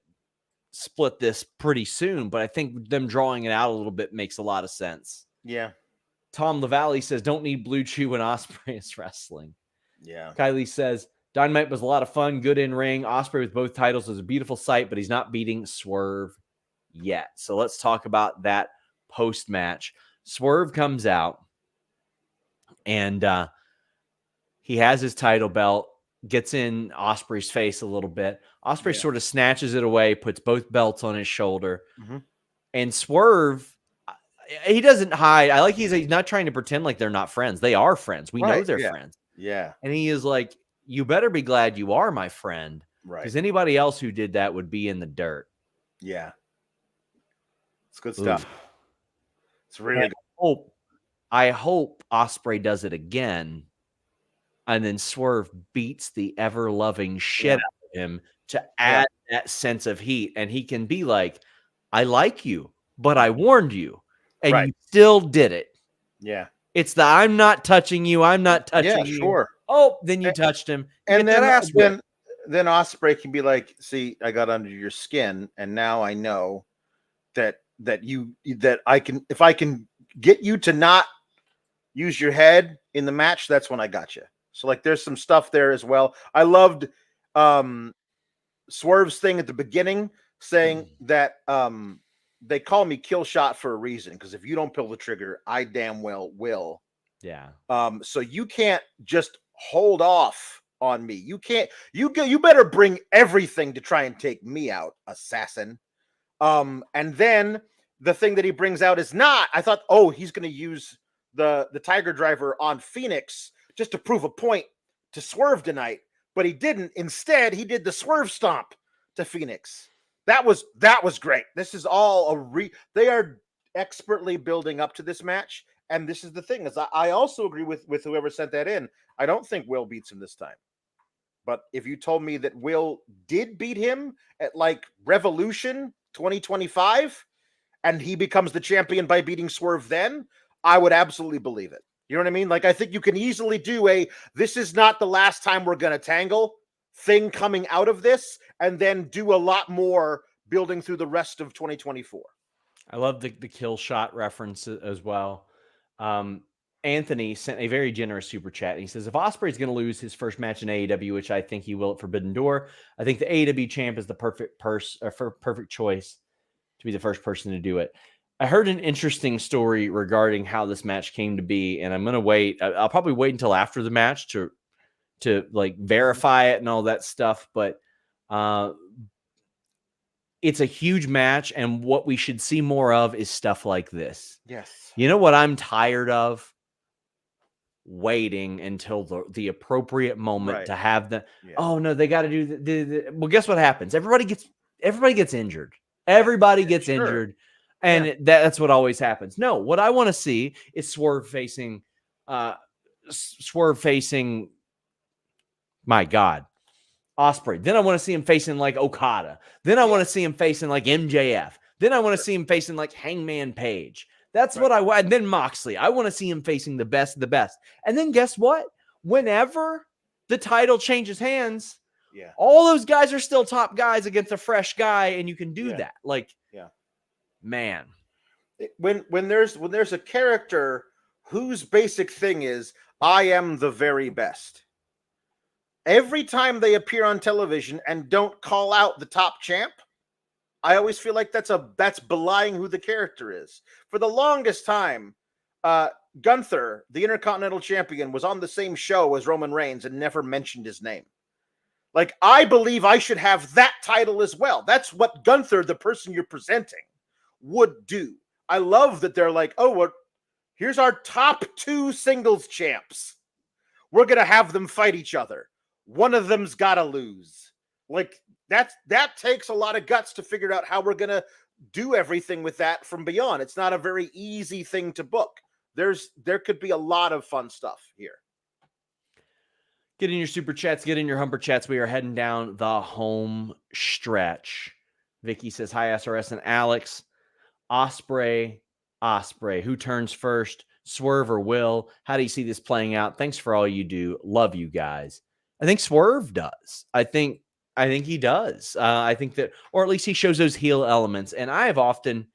split this pretty soon, but I think them drawing it out a little bit makes a lot of sense. Yeah. Tom LaValle says, don't need Blue Chew when Osprey is wrestling. Yeah. Kylie says, Dynamite was a lot of fun, good in ring. Osprey with both titles is a beautiful sight, but he's not beating Swerve yet. So let's talk about that post match. Swerve comes out and he has his title belt, gets in Osprey's face a little bit. Osprey sort of snatches it away, puts both belts on his shoulder. And Swerve, he doesn't hide. I like he's not trying to pretend like they're not friends. They are friends. We know they're friends. Yeah. And he is like, you better be glad you are my friend. Right. Because anybody else who did that would be in the dirt. Yeah. It's good stuff. It's really good. I hope Osprey does it again. And then Swerve beats the ever-loving shit out of him to add that sense of heat. And he can be like, I like you, but I warned you. And you still did it. Yeah. It's the I'm not touching you. I'm not touching you. Sure. Oh, then you touched him. And then Osprey can be like, see, I got under your skin. And now I know that I can, if I can get you to not use your head in the match, that's when I got you. So like there's some stuff there as well. I loved Swerve's thing at the beginning saying that they call me Kill Shot for a reason, because if you don't pull the trigger, I damn well will. Yeah. So you can't just hold off on me. You can't. You better bring everything to try and take me out, assassin. And then the thing that he brings out is not. I thought, oh, he's going to use the Tiger Driver on Fenix just to prove a point to Swerve tonight, but he didn't. Instead, he did the Swerve Stomp to Fenix. That was great. This is all they are expertly building up to this match. And this is the thing, is I also agree with whoever sent that in. I don't think Will beats him this time. But if you told me that Will did beat him at like Revolution 2025 and he becomes the champion by beating Swerve then, I would absolutely believe it. You know what I mean? Like, I think you can easily do this is not the last time we're going to tangle thing coming out of this, and then do a lot more building through the rest of 2024. I love the Kill Shot reference as well. Anthony sent a very generous super chat. He says, if Ospreay's going to lose his first match in AEW, which I think he will at Forbidden Door, I think the AEW champ is the perfect choice to be the first person to do it. I heard an interesting story regarding how this match came to be, and I'm going to wait. I'll probably wait until after the match to like verify it and all that stuff. But it's a huge match, and what we should see more of is stuff like this. Yes. You know what I'm tired of? Waiting until the appropriate moment to have the oh no, they got to do the well, guess what happens? Everybody gets injured. Everybody gets injured. And that's what always happens. No, what I want to see is Swerve facing my God, Osprey. Then I want to see him facing like Okada. Then I want to see him facing like MJF. Then I want to see him facing like Hangman Page. That's what I want. And then Moxley. I want to see him facing the best of the best. And then guess what? Whenever the title changes hands, all those guys are still top guys against a fresh guy, and you can do that. Like, man. When there's a character whose basic thing is I am the very best. Every time they appear on television and don't call out the top champ, I always feel like that's belying who the character is. For the longest time, Gunther, the Intercontinental Champion, was on the same show as Roman Reigns and never mentioned his name. Like, I believe I should have that title as well. That's what Gunther, the person you're presenting, would do. I love that they're like, oh, here's our top 2 singles champs. We're going to have them fight each other. One of them's got to lose. Like, that takes a lot of guts to figure out how we're going to do everything with that from beyond. It's not a very easy thing to book. There could be a lot of fun stuff here. Get in your super chats, get in your humper chats. We are heading down the home stretch. Vicky says, hi, SRS and Alex. Osprey. Who turns first? Swerve or Will? How do you see this playing out? Thanks for all you do. Love you guys. I think Swerve does. I think he does. I think that, or at least he shows those heel elements. And I have often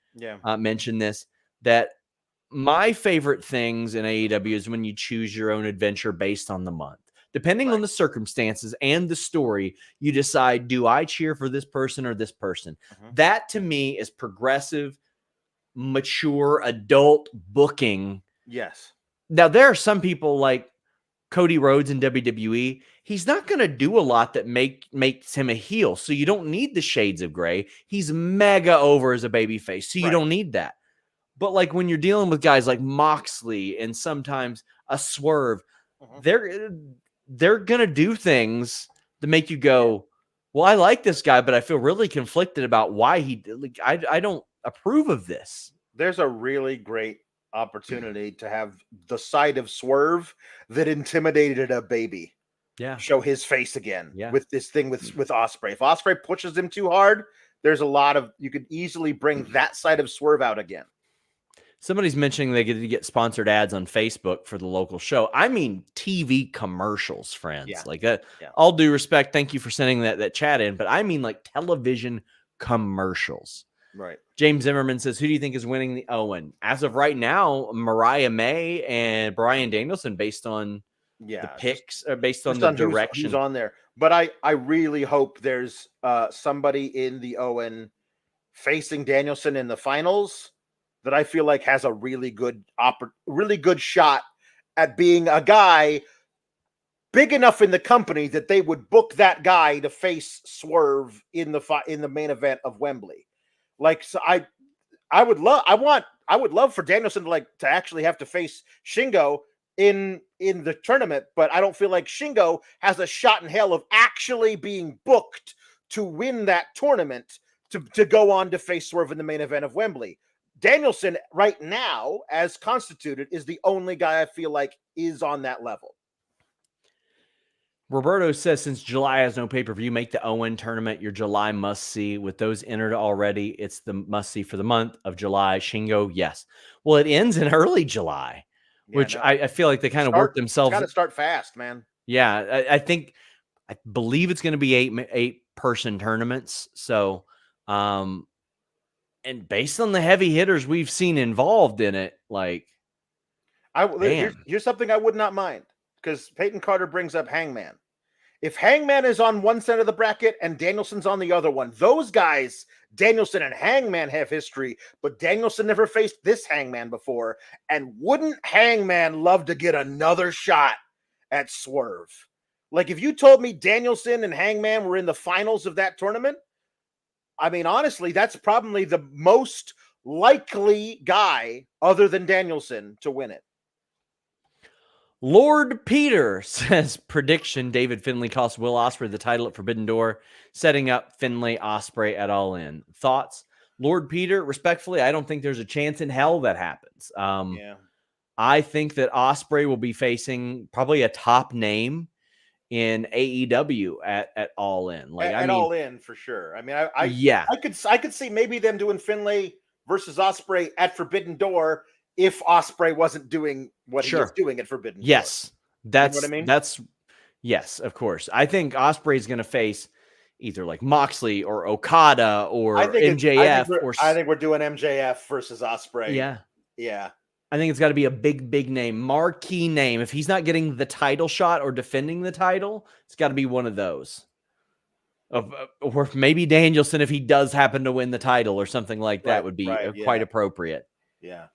mentioned this, that my favorite things in AEW is when you choose your own adventure based on the month. Depending on the circumstances and the story, you decide, do I cheer for this person or this person? That to me is progressive, mature, adult booking. Yes. Now, there are some people like Cody Rhodes in WWE. He's not going to do a lot that makes him a heel. So you don't need the shades of gray. He's mega over as a babyface. So you don't need that. But like when you're dealing with guys like Moxley and sometimes a Swerve, they're going to do things to make you go, well, I like this guy, but I feel really conflicted about why I don't approve of this. There's a really great opportunity to have the side of Swerve that intimidated a baby show his face again with this thing with Ospreay. If Ospreay pushes him too hard, there's a lot of, you could easily bring that side of Swerve out again. Somebody's mentioning they get sponsored ads on Facebook for the local show. I mean, TV commercials, friends. Like that. All due respect, thank you for sending that chat in, but I mean like television commercials. Right. James Zimmerman says, who do you think is winning the Owen? As of right now, Mariah May and Bryan Danielson, based on the picks, based on the direction. Who's on there. But I really hope there's somebody in the Owen facing Danielson in the finals that I feel like has a really good shot at being a guy big enough in the company that they would book that guy to face Swerve in the main event of Wembley. Like, so I would love for Danielson to actually have to face Shingo in the tournament, but I don't feel like Shingo has a shot in hell of actually being booked to win that tournament to go on to face Swerve in the main event of Wembley. Danielson right now, as constituted, is the only guy I feel like is on that level. Roberto says, since July has no pay-per-view, make the Owen tournament your July must-see. With those entered already, it's the must-see for the month of July. Shingo, yes. Well, it ends in early July, which I feel like they kind of worked themselves. Got to start fast, man. Yeah, I believe it's going to be eight-person tournaments. So, and based on the heavy hitters we've seen involved in it, here's something I would not mind, because Peyton Carter brings up Hangman. If Hangman is on one side of the bracket and Danielson's on the other one, those guys, Danielson and Hangman, have history, but Danielson never faced this Hangman before. And wouldn't Hangman love to get another shot at Swerve? Like, if you told me Danielson and Hangman were in the finals of that tournament, I mean, honestly, that's probably the most likely guy other than Danielson to win it. Lord Peter says, prediction, David Finlay costs Will Ospreay the title at Forbidden Door, setting up Finlay Ospreay at All In. Thoughts? Lord Peter, respectfully, I don't think there's a chance in hell that happens. I think that Ospreay will be facing probably a top name in AEW at All In. Like, At All In for sure. I mean, I could see maybe them doing Finlay versus Ospreay at Forbidden Door if Ospreay wasn't doing what he was doing at Forbidden Door. Yes, that's you know what I mean. Yes, of course. I think Ospreay is going to face either like Moxley or Okada or MJF. I think we're doing MJF versus Ospreay. Yeah. I think it's got to be a big name, marquee name. If he's not getting the title shot or defending the title, it's got to be one of those. Or maybe Danielson, if he does happen to win the title or something like that, would be quite appropriate. Yeah.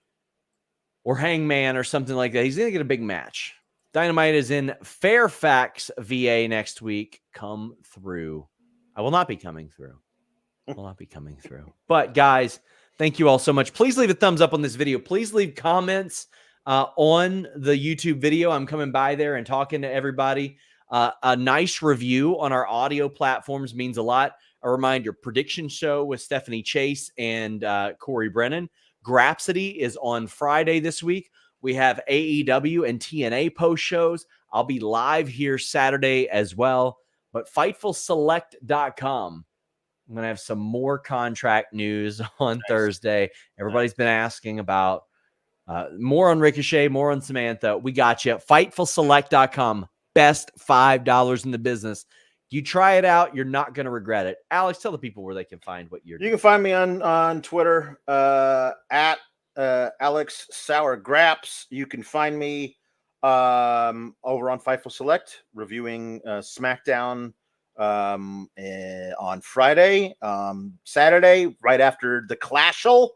Or Hangman or something like that. He's going to get a big match. Dynamite is in Fairfax, VA next week. Come through. I will not be coming through. But guys, thank you all so much. Please leave a thumbs up on this video. Please leave comments on the YouTube video. I'm coming by there and talking to everybody. A nice review on our audio platforms means a lot. A reminder, prediction show with Stephanie Chase and Corey Brennan. Grapsody is on Friday this week. We have AEW and TNA post shows. I'll be live here Saturday as well. But FightfulSelect.com. I'm going to have some more contract news on Thursday. Everybody's been asking about more on Ricochet, more on Samantha. We got you. FightfulSelect.com. Best $5 in the business. You try it out, you're not going to regret it. Alex, tell the people where they can find what you're doing. You can find me on Twitter at Alex Sour Graps. You can find me over on Fightful Select reviewing SmackDown on Friday. Saturday, right after the Clash'll,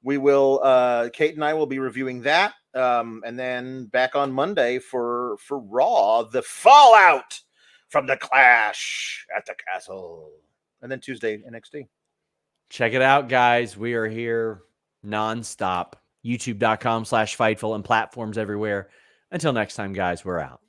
we will Kate and I will be reviewing that. And then back on Monday for Raw, the fallout from the Clash at the Castle. And then Tuesday, NXT. Check it out, guys. We are here nonstop. YouTube.com/Fightful and platforms everywhere. Until next time, guys, we're out.